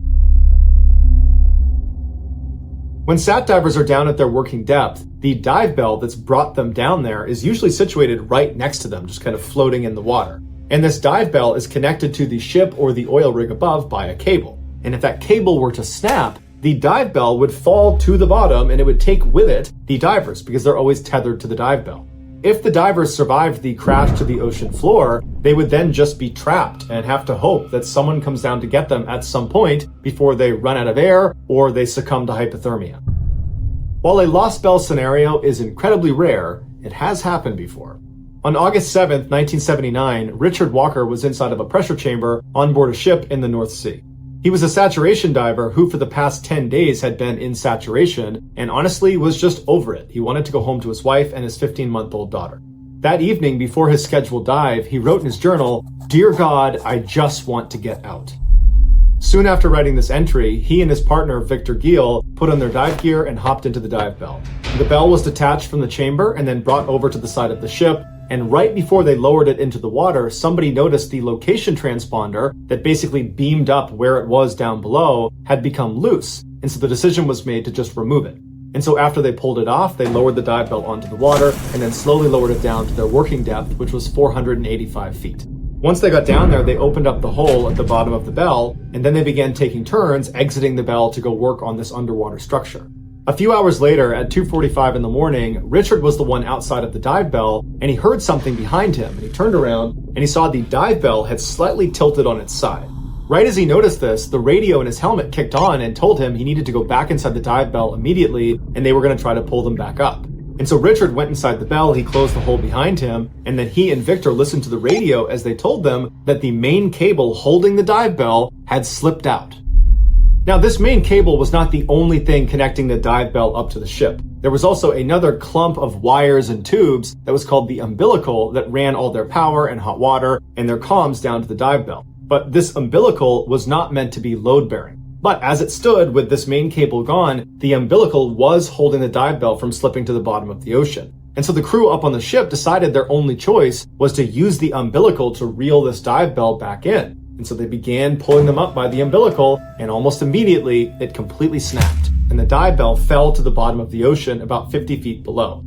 Speaker 2: When sat divers are down at their working depth, the dive bell that's brought them down there is usually situated right next to them, just kind of floating in the water. And this dive bell is connected to the ship or the oil rig above by a cable. And if that cable were to snap, the dive bell would fall to the bottom and it would take with it the divers because they're always tethered to the dive bell. If the divers survived the crash to the ocean floor, they would then just be trapped and have to hope that someone comes down to get them at some point before they run out of air or they succumb to hypothermia. While a lost bell scenario is incredibly rare, it has happened before. On August 7th, 1979, Richard Walker was inside of a pressure chamber on board a ship in the North Sea. He was a saturation diver who for the past 10 days had been in saturation and honestly was just over it. He wanted to go home to his wife and his 15-month-old daughter. That evening, before his scheduled dive, he wrote in his journal, "Dear God, I just want to get out." Soon after writing this entry, he and his partner, Victor Giel, put on their dive gear and hopped into the dive bell. The bell was detached from the chamber and then brought over to the side of the ship, and right before they lowered it into the water, somebody noticed the location transponder that basically beamed up where it was down below had become loose, and so the decision was made to just remove it. And so after they pulled it off, they lowered the dive bell onto the water and then slowly lowered it down to their working depth, which was 485 feet. Once they got down there, they opened up the hole at the bottom of the bell, and then they began taking turns exiting the bell to go work on this underwater structure. A few hours later, at 2:45 in the morning, Richard was the one outside of the dive bell, and he heard something behind him, and he turned around, and he saw the dive bell had slightly tilted on its side. Right as he noticed this, the radio in his helmet kicked on and told him he needed to go back inside the dive bell immediately, and they were going to try to pull them back up. And so Richard went inside the bell, he closed the hole behind him, and then he and Victor listened to the radio as they told them that the main cable holding the dive bell had slipped out. Now, this main cable was not the only thing connecting the dive bell up to the ship. There was also another clump of wires and tubes that was called the umbilical that ran all their power and hot water and their comms down to the dive bell. But this umbilical was not meant to be load-bearing. But as it stood with this main cable gone, the umbilical was holding the dive bell from slipping to the bottom of the ocean. And so the crew up on the ship decided their only choice was to use the umbilical to reel this dive bell back in. And so they began pulling them up by the umbilical, and almost immediately it completely snapped, and the dive bell fell to the bottom of the ocean about 50 feet below.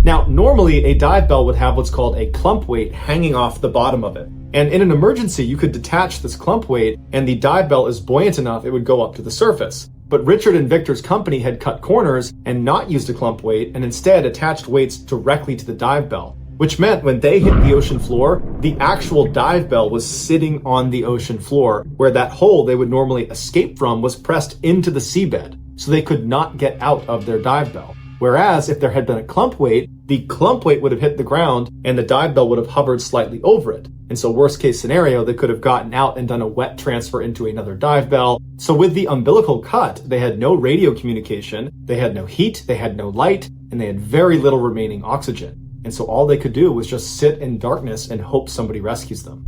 Speaker 2: Now, normally a dive bell would have what's called a clump weight hanging off the bottom of it. And in an emergency, you could detach this clump weight, and the dive bell is buoyant enough it would go up to the surface. But Richard and Victor's company had cut corners and not used a clump weight, and instead attached weights directly to the dive bell, which meant when they hit the ocean floor, the actual dive bell was sitting on the ocean floor, where that hole they would normally escape from was pressed into the seabed, so they could not get out of their dive bell. Whereas if there had been a clump weight, the clump weight would have hit the ground and the dive bell would have hovered slightly over it. And so worst case scenario, they could have gotten out and done a wet transfer into another dive bell. So with the umbilical cut, they had no radio communication, they had no heat, they had no light, and they had very little remaining oxygen. And so all they could do was just sit in darkness and hope somebody rescues them.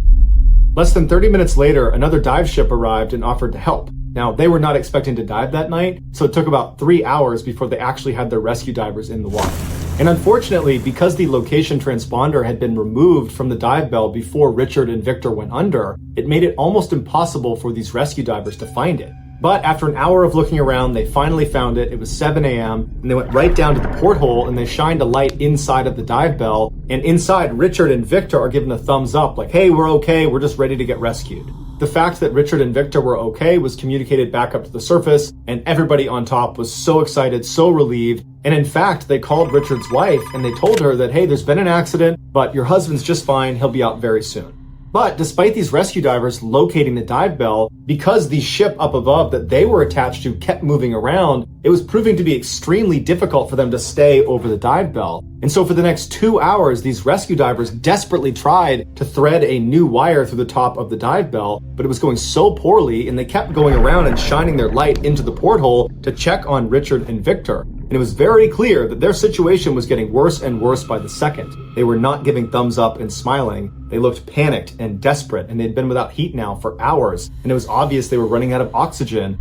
Speaker 2: Less than 30 minutes later, another dive ship arrived and offered to help. Now, they were not expecting to dive that night, so it took about 3 hours before they actually had their rescue divers in the water. And unfortunately, because the location transponder had been removed from the dive bell before Richard and Victor went under, it made it almost impossible for these rescue divers to find it. But after an hour of looking around, they finally found it. It was 7 a.m. and they went right down to the porthole and they shined a light inside of the dive bell. And inside, Richard and Victor are given a thumbs up like, hey, we're okay. We're just ready to get rescued. The fact that Richard and Victor were okay was communicated back up to the surface, and everybody on top was so excited, so relieved. And in fact, they called Richard's wife and they told her that, hey, there's been an accident, but your husband's just fine. He'll be out very soon. But despite these rescue divers locating the dive bell, because the ship up above that they were attached to kept moving around, it was proving to be extremely difficult for them to stay over the dive bell. And so for the next 2 hours, these rescue divers desperately tried to thread a new wire through the top of the dive bell, but it was going so poorly, and they kept going around and shining their light into the porthole to check on Richard and Victor. And it was very clear that their situation was getting worse and worse by the second. They were not giving thumbs up and smiling. They looked panicked and desperate, and they'd been without heat now for hours, and it was obvious they were running out of oxygen.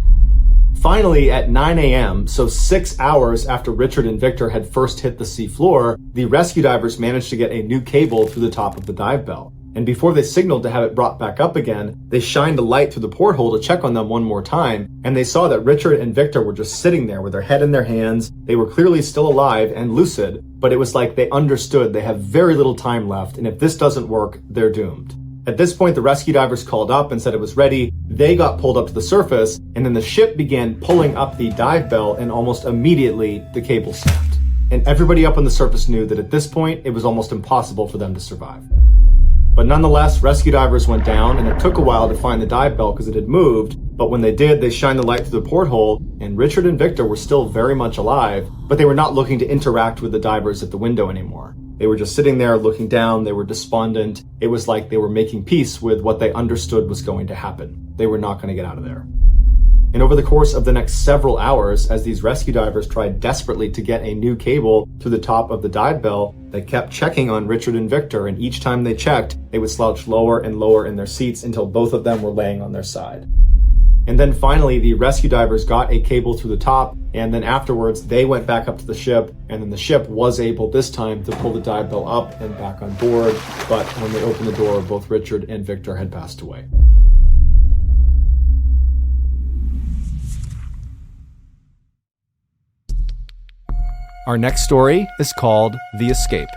Speaker 2: Finally, at 9 a.m., so 6 hours after Richard and Victor had first hit the sea floor, the rescue divers managed to get a new cable through the top of the dive bell. And before they signaled to have it brought back up again, they shined a light through the porthole to check on them one more time, and they saw that Richard and Victor were just sitting there with their head in their hands. They were clearly still alive and lucid, but it was like they understood they have very little time left, and if this doesn't work, they're doomed. At this point, the rescue divers called up and said it was ready. They got pulled up to the surface, and then the ship began pulling up the dive bell, and almost immediately, the cable snapped. And everybody up on the surface knew that at this point, it was almost impossible for them to survive. But nonetheless, rescue divers went down, and it took a while to find the dive bell because it had moved. But when they did, they shined the light through the porthole, and Richard and Victor were still very much alive, but they were not looking to interact with the divers at the window anymore. They were just sitting there looking down. They were despondent. It was like they were making peace with what they understood was going to happen. They were not going to get out of there. And over the course of the next several hours, as these rescue divers tried desperately to get a new cable to the top of the dive bell, they kept checking on Richard and Victor, and each time they checked, they would slouch lower and lower in their seats until both of them were laying on their side. And then finally, the rescue divers got a cable through the top, and then afterwards, they went back up to the ship, and then the ship was able this time to pull the dive bell up and back on board, but when they opened the door, both Richard and Victor had passed away.
Speaker 1: Our next story is called The Escape.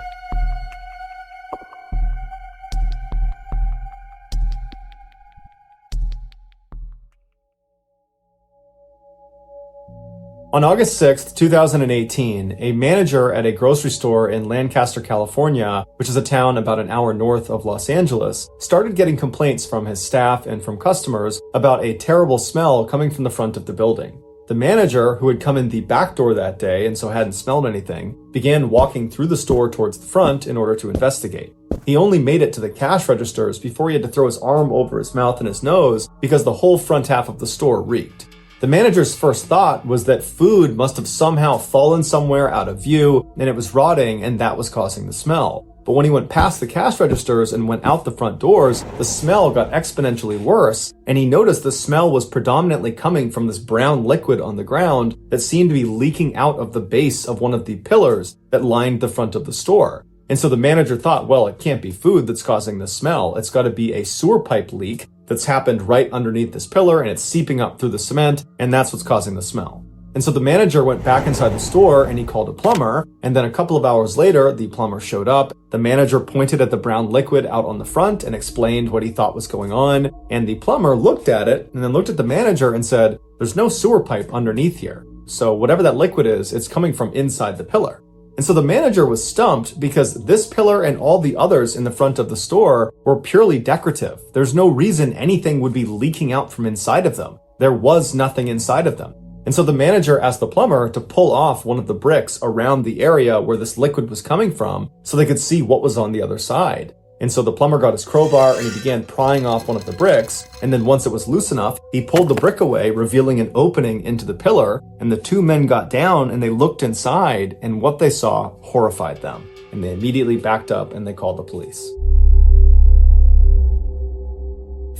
Speaker 2: On August 6th, 2018, a manager at a grocery store in Lancaster, California, which is a town about an hour north of Los Angeles, started getting complaints from his staff and from customers about a terrible smell coming from the front of the building. The manager, who had come in the back door that day and so hadn't smelled anything, began walking through the store towards the front in order to investigate. He only made it to the cash registers before he had to throw his arm over his mouth and his nose because the whole front half of the store reeked. The manager's first thought was that food must have somehow fallen somewhere out of view and it was rotting and that was causing the smell. But when he went past the cash registers and went out the front doors, the smell got exponentially worse, and he noticed the smell was predominantly coming from this brown liquid on the ground that seemed to be leaking out of the base of one of the pillars that lined the front of the store. And so the manager thought, well, it can't be food that's causing the smell. It's got to be a sewer pipe leak that's happened right underneath this pillar and it's seeping up through the cement, and that's what's causing the smell. And so the manager went back inside the store and he called a plumber, and then a couple of hours later, the plumber showed up. The manager pointed at the brown liquid out on the front and explained what he thought was going on, and the plumber looked at it and then looked at the manager and said, there's no sewer pipe underneath here. So whatever that liquid is, it's coming from inside the pillar. And so the manager was stumped because this pillar and all the others in the front of the store were purely decorative. There's no reason anything would be leaking out from inside of them. There was nothing inside of them. And so the manager asked the plumber to pull off one of the bricks around the area where this liquid was coming from so they could see what was on the other side. And so the plumber got his crowbar and he began prying off one of the bricks, and then once it was loose enough, he pulled the brick away, revealing an opening into the pillar, and the two men got down and they looked inside, and what they saw horrified them. And they immediately backed up and they called the police.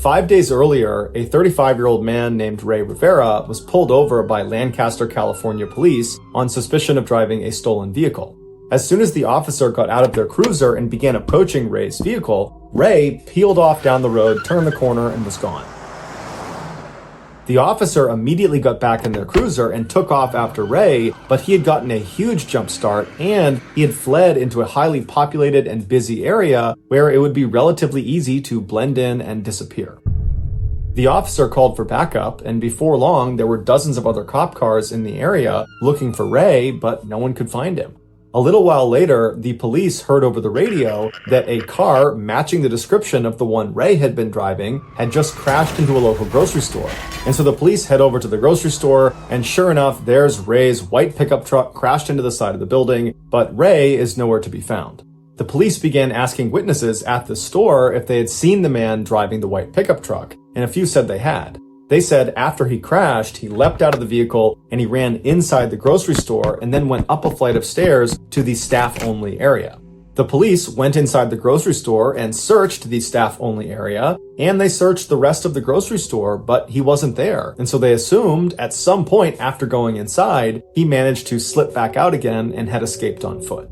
Speaker 2: 5 days earlier, a 35-year-old man named Ray Rivera was pulled over by Lancaster, California police on suspicion of driving a stolen vehicle. As soon as the officer got out of their cruiser and began approaching Ray's vehicle, Ray peeled off down the road, turned the corner, and was gone. The officer immediately got back in their cruiser and took off after Ray, but he had gotten a huge jump start and he had fled into a highly populated and busy area where it would be relatively easy to blend in and disappear. The officer called for backup, and before long, there were dozens of other cop cars in the area looking for Ray, but no one could find him. A little while later, the police heard over the radio that a car matching the description of the one Ray had been driving had just crashed into a local grocery store. And so the police head over to the grocery store, and sure enough, there's Ray's white pickup truck crashed into the side of the building, but Ray is nowhere to be found. The police began asking witnesses at the store if they had seen the man driving the white pickup truck, and a few said they had. They said after he crashed, he leapt out of the vehicle and he ran inside the grocery store and then went up a flight of stairs to the staff-only area. The police went inside the grocery store and searched the staff-only area, and they searched the rest of the grocery store, but he wasn't there. And so they assumed at some point after going inside, he managed to slip back out again and had escaped on foot.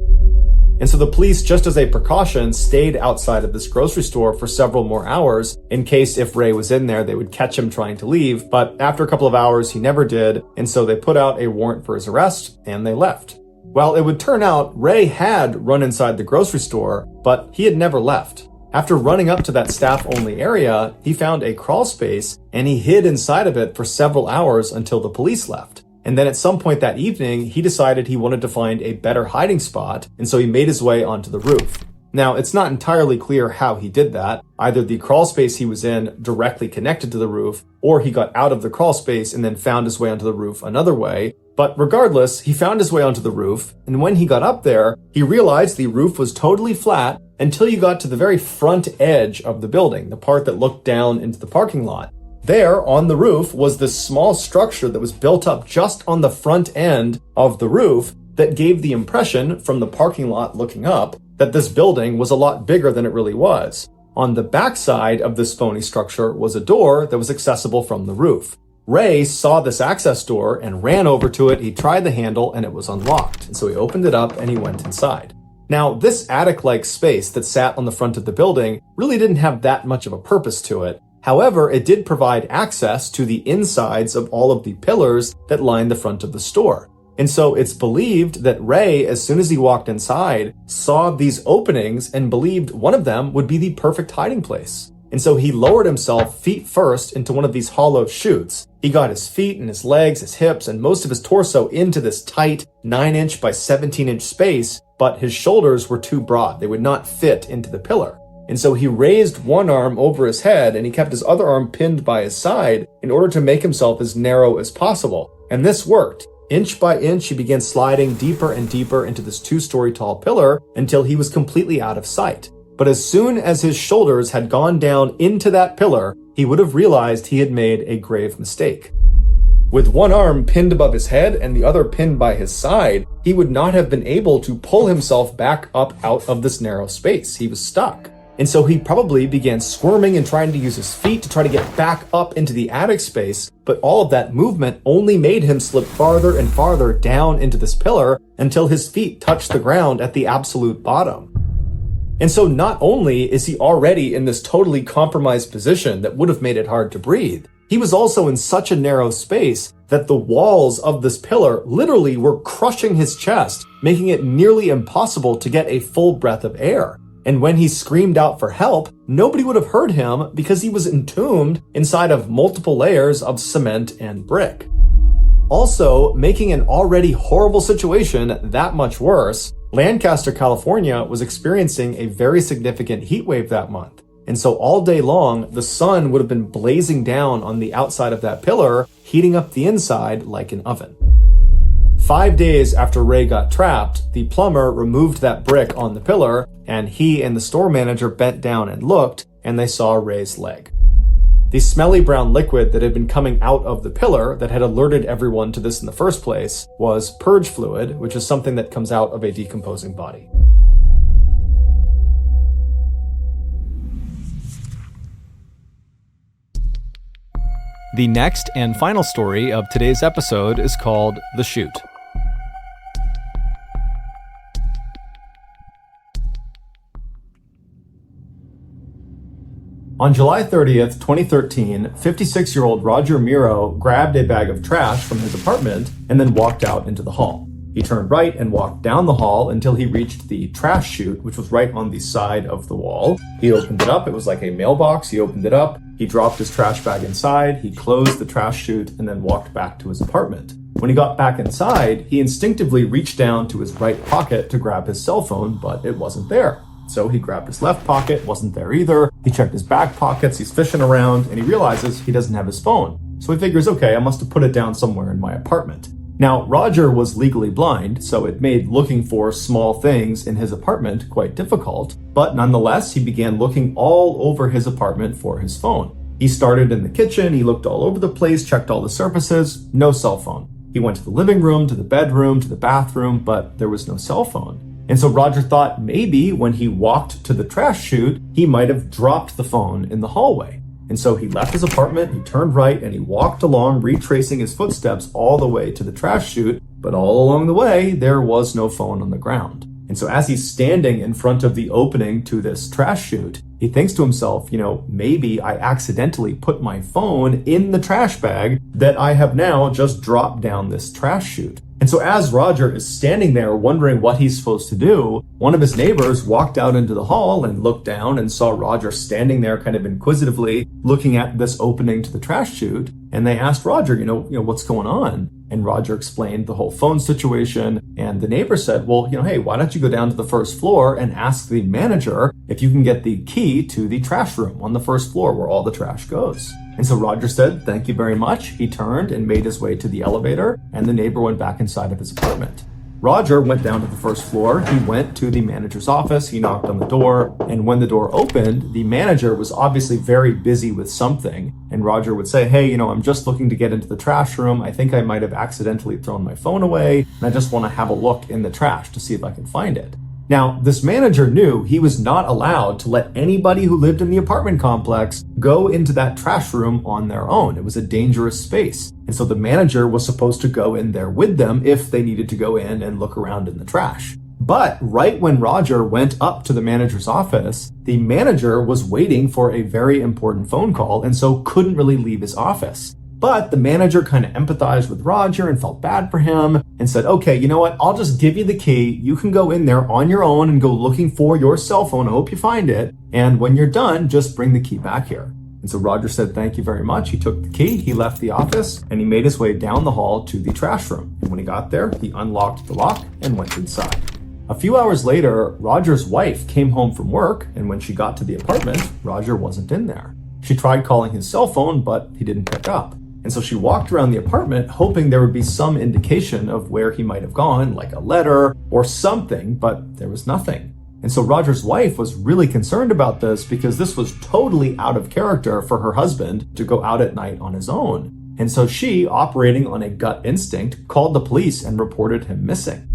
Speaker 2: And so the police, just as a precaution, stayed outside of this grocery store for several more hours in case if Ray was in there, they would catch him trying to leave. But after a couple of hours, he never did. And so they put out a warrant for his arrest and they left. Well, it would turn out Ray had run inside the grocery store, but he had never left. After running up to that staff-only area, he found a crawl space and he hid inside of it for several hours until the police left. And then at some point that evening, he decided he wanted to find a better hiding spot, and so he made his way onto the roof. Now, it's not entirely clear how he did that. Either the crawl space he was in directly connected to the roof, or he got out of the crawl space and then found his way onto the roof another way. But regardless, he found his way onto the roof, and when he got up there, he realized the roof was totally flat until you got to the very front edge of the building, the part that looked down into the parking lot. There, on the roof, was this small structure that was built up just on the front end of the roof that gave the impression, from the parking lot looking up, that this building was a lot bigger than it really was. On the backside of this phony structure was a door that was accessible from the roof. Ray saw this access door and ran over to it. He tried the handle and it was unlocked. And so he opened it up and he went inside. Now, this attic-like space that sat on the front of the building really didn't have that much of a purpose to it. However, it did provide access to the insides of all of the pillars that lined the front of the store. And so it's believed that Ray, as soon as he walked inside, saw these openings and believed one of them would be the perfect hiding place. And so he lowered himself feet first into one of these hollow chutes. He got his feet and his legs, his hips, and most of his torso into this tight 9-inch by 17-inch space, but his shoulders were too broad. They would not fit into the pillar. And so he raised one arm over his head and he kept his other arm pinned by his side in order to make himself as narrow as possible. And this worked. Inch by inch, he began sliding deeper and deeper into this 2-story tall pillar until he was completely out of sight. But as soon as his shoulders had gone down into that pillar, he would have realized he had made a grave mistake. With one arm pinned above his head and the other pinned by his side, he would not have been able to pull himself back up out of this narrow space. He was stuck. And so he probably began squirming and trying to use his feet to try to get back up into the attic space, but all of that movement only made him slip farther and farther down into this pillar until his feet touched the ground at the absolute bottom. And so not only is he already in this totally compromised position that would have made it hard to breathe, he was also in such a narrow space that the walls of this pillar literally were crushing his chest, making it nearly impossible to get a full breath of air. And when he screamed out for help, nobody would have heard him because he was entombed inside of multiple layers of cement and brick. Also, making an already horrible situation that much worse, Lancaster, California was experiencing a very significant heat wave that month. And so all day long, the sun would have been blazing down on the outside of that pillar, heating up the inside like an oven. 5 days after Ray got trapped, the plumber removed that brick on the pillar, and he and the store manager bent down and looked, and they saw Ray's leg. The smelly brown liquid that had been coming out of the pillar that had alerted everyone to this in the first place was purge fluid, which is something that comes out of a decomposing body.
Speaker 1: The next and final story of today's episode is called The Chute.
Speaker 2: On July 30th, 2013, 56-year-old Roger Miro grabbed a bag of trash from his apartment and then walked out into the hall. He turned right and walked down the hall until he reached the trash chute, which was right on the side of the wall. He opened it up. It was like a mailbox. He opened it up. He dropped his trash bag inside. He closed the trash chute and then walked back to his apartment. When he got back inside, he instinctively reached down to his right pocket to grab his cell phone, but it wasn't there. So he grabbed his left pocket, wasn't there either. He checked his back pockets, he's fishing around, and he realizes he doesn't have his phone. So he figures, okay, I must have put it down somewhere in my apartment. Now, Roger was legally blind, so it made looking for small things in his apartment quite difficult, but nonetheless, he began looking all over his apartment for his phone. He started in the kitchen, he looked all over the place, checked all the surfaces, no cell phone. He went to the living room, to the bedroom, to the bathroom, but there was no cell phone. And so Roger thought maybe when he walked to the trash chute, he might have dropped the phone in the hallway. And so he left his apartment, he turned right, and he walked along, retracing his footsteps all the way to the trash chute. But all along the way, there was no phone on the ground. And so as he's standing in front of the opening to this trash chute, he thinks to himself, maybe I accidentally put my phone in the trash bag that I have now just dropped down this trash chute. And so as Roger is standing there wondering what he's supposed to do, one of his neighbors walked out into the hall and looked down and saw Roger standing there kind of inquisitively looking at this opening to the trash chute. And they asked Roger, what's going on? And Roger explained the whole phone situation. And the neighbor said, well, hey, why don't you go down to the first floor and ask the manager if you can get the key to the trash room on the first floor where all the trash goes. And so Roger said, thank you very much. He turned and made his way to the elevator, and the neighbor went back inside of his apartment. Roger went down to the first floor. He went to the manager's office. He knocked on the door, and when the door opened, the manager was obviously very busy with something. And Roger would say, hey, I'm just looking to get into the trash room. I think I might have accidentally thrown my phone away, and I just want to have a look in the trash to see if I can find it. Now, this manager knew he was not allowed to let anybody who lived in the apartment complex go into that trash room on their own. It was a dangerous space. And so the manager was supposed to go in there with them if they needed to go in and look around in the trash. But right when Roger went up to the manager's office, the manager was waiting for a very important phone call and so couldn't really leave his office. But the manager kind of empathized with Roger and felt bad for him and said, okay, you know what? I'll just give you the key. You can go in there on your own and go looking for your cell phone. I hope you find it. And when you're done, just bring the key back here. And so Roger said, thank you very much. He took the key, he left the office, and he made his way down the hall to the trash room. And when he got there, he unlocked the lock and went inside. A few hours later, Roger's wife came home from work, and when she got to the apartment, Roger wasn't in there. She tried calling his cell phone, but he didn't pick up. And so she walked around the apartment hoping there would be some indication of where he might have gone, like a letter or something, but there was nothing. And so Roger's wife was really concerned about this because this was totally out of character for her husband to go out at night on his own. And so she, operating on a gut instinct, called the police and reported him missing.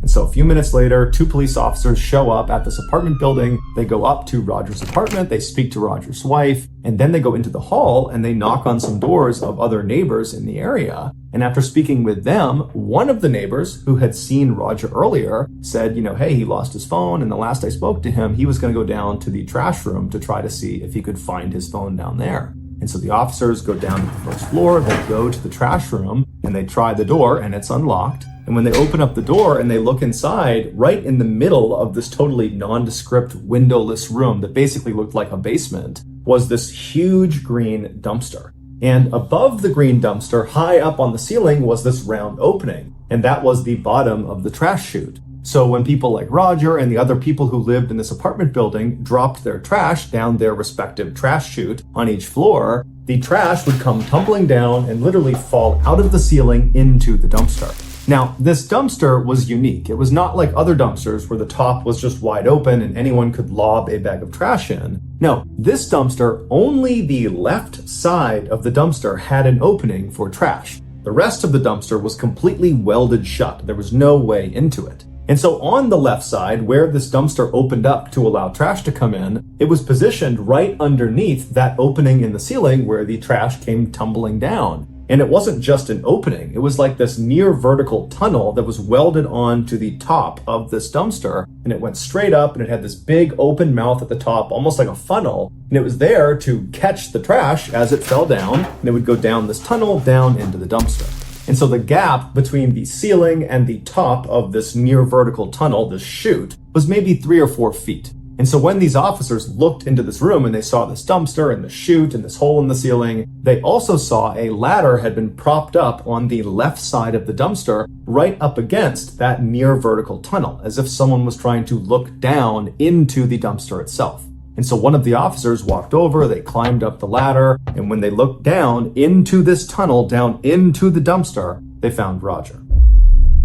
Speaker 2: And so a few minutes later, 2 police officers show up at this apartment building. They go up to Roger's apartment, they speak to Roger's wife, and then they go into the hall and they knock on some doors of other neighbors in the area. And after speaking with them, one of the neighbors who had seen Roger earlier said, hey, he lost his phone, and the last I spoke to him, he was going to go down to the trash room to try to see if he could find his phone down there. And so the officers go down to the first floor, they go to the trash room, and they try the door, and it's unlocked. And when they open up the door and they look inside, right in the middle of this totally nondescript windowless room that basically looked like a basement, was this huge green dumpster. And above the green dumpster, high up on the ceiling, was this round opening. And that was the bottom of the trash chute. So when people like Roger and the other people who lived in this apartment building dropped their trash down their respective trash chute on each floor, the trash would come tumbling down and literally fall out of the ceiling into the dumpster. Now, this dumpster was unique. It was not like other dumpsters where the top was just wide open and anyone could lob a bag of trash in. No, this dumpster, only the left side of the dumpster had an opening for trash. The rest of the dumpster was completely welded shut. There was no way into it. And so on the left side, where this dumpster opened up to allow trash to come in, it was positioned right underneath that opening in the ceiling where the trash came tumbling down. And it wasn't just an opening, it was like this near vertical tunnel that was welded on to the top of this dumpster, and it went straight up and it had this big open mouth at the top, almost like a funnel, and it was there to catch the trash as it fell down, and it would go down this tunnel down into the dumpster. And so the gap between the ceiling and the top of this near vertical tunnel, this chute, was maybe 3 or 4 feet. And so when these officers looked into this room and they saw this dumpster and the chute and this hole in the ceiling, they also saw a ladder had been propped up on the left side of the dumpster right up against that near vertical tunnel, as if someone was trying to look down into the dumpster itself. And so one of the officers walked over, they climbed up the ladder, and when they looked down into this tunnel, down into the dumpster, they found Roger.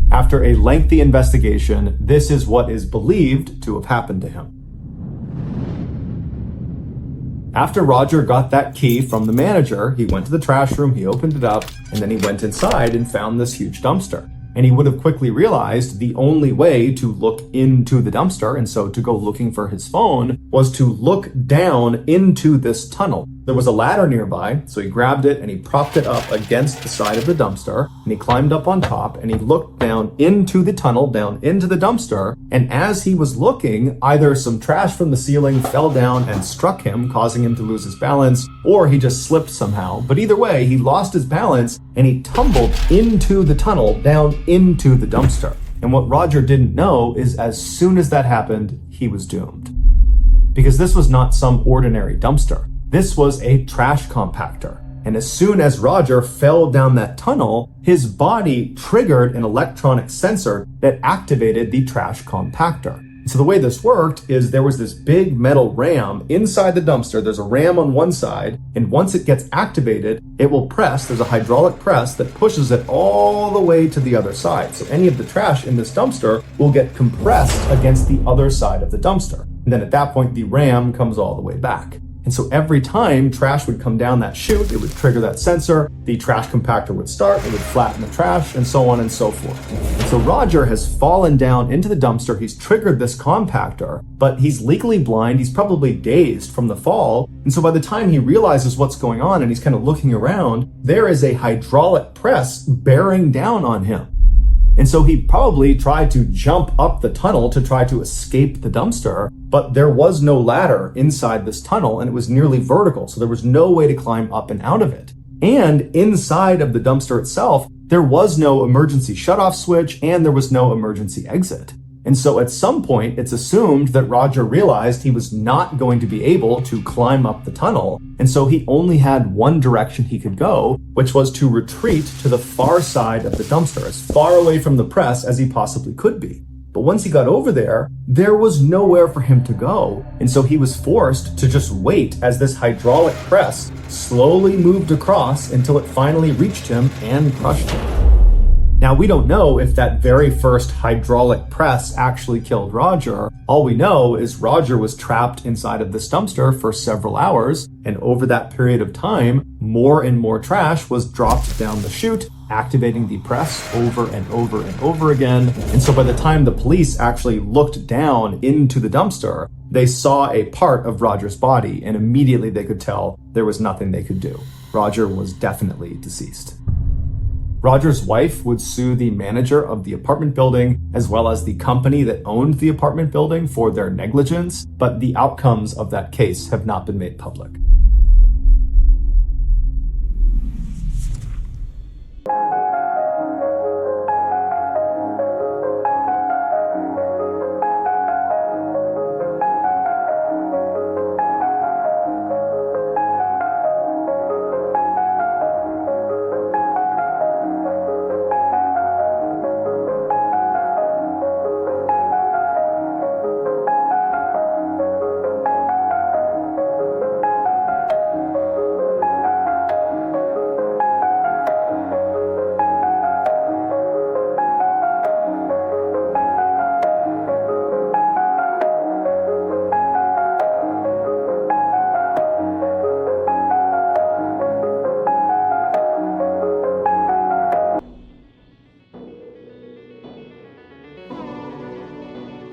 Speaker 2: After a lengthy investigation, this is what is believed to have happened to him. After Roger got that key from the manager, he went to the trash room, he opened it up, and then he went inside and found this huge dumpster. And he would have quickly realized the only way to look into the dumpster, and so to go looking for his phone, was to look down into this tunnel. There was a ladder nearby, so he grabbed it and he propped it up against the side of the dumpster, and he climbed up on top and he looked down into the tunnel, down into the dumpster, and as he was looking, either some trash from the ceiling fell down and struck him, causing him to lose his balance, or he just slipped somehow. But either way, he lost his balance and he tumbled into the tunnel, down into the dumpster. And what Roger didn't know is as soon as that happened, he was doomed. Because this was not some ordinary dumpster. This was a trash compactor. And as soon as Roger fell down that tunnel, his body triggered an electronic sensor that activated the trash compactor. So the way this worked is there was this big metal ram inside the dumpster. There's a ram on one side, and once it gets activated, it will press. There's a hydraulic press that pushes it all the way to the other side. So any of the trash in this dumpster will get compressed against the other side of the dumpster. And then at that point, the ram comes all the way back. And so every time trash would come down that chute, it would trigger that sensor, the trash compactor would start, it would flatten the trash, and so on and so forth. And so Roger has fallen down into the dumpster, he's triggered this compactor, but he's legally blind, he's probably dazed from the fall, and so by the time he realizes what's going on and he's kind of looking around, there is a hydraulic press bearing down on him. And so he probably tried to jump up the tunnel to try to escape the dumpster, but there was no ladder inside this tunnel and it was nearly vertical, so there was no way to climb up and out of it. And inside of the dumpster itself, there was no emergency shutoff switch and there was no emergency exit. And so at some point, it's assumed that Roger realized he was not going to be able to climb up the tunnel. And so he only had one direction he could go, which was to retreat to the far side of the dumpster, as far away from the press as he possibly could be. But once he got over there, there was nowhere for him to go. And so he was forced to just wait as this hydraulic press slowly moved across until it finally reached him and crushed him. Now, we don't know if that very first hydraulic press actually killed Roger. All we know is Roger was trapped inside of this dumpster for several hours, and over that period of time, more and more trash was dropped down the chute, activating the press over and over and over again. And so by the time the police actually looked down into the dumpster, they saw a part of Roger's body, and immediately they could tell there was nothing they could do. Roger was definitely deceased. Roger's wife would sue the manager of the apartment building as well as the company that owned the apartment building for their negligence, but the outcomes of that case have not been made public.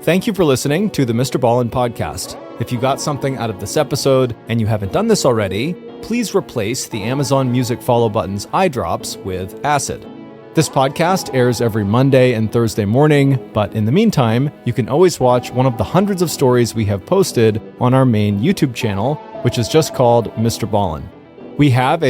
Speaker 1: Thank you for listening to the Mr. Ballin podcast. If you got something out of this episode and you haven't done this already, please replace the Amazon Music follow button's eye drops with acid. This podcast airs every Monday and Thursday morning, but in the meantime, you can always watch one of the hundreds of stories we have posted on our main YouTube channel, which is just called Mr. Ballin. We have a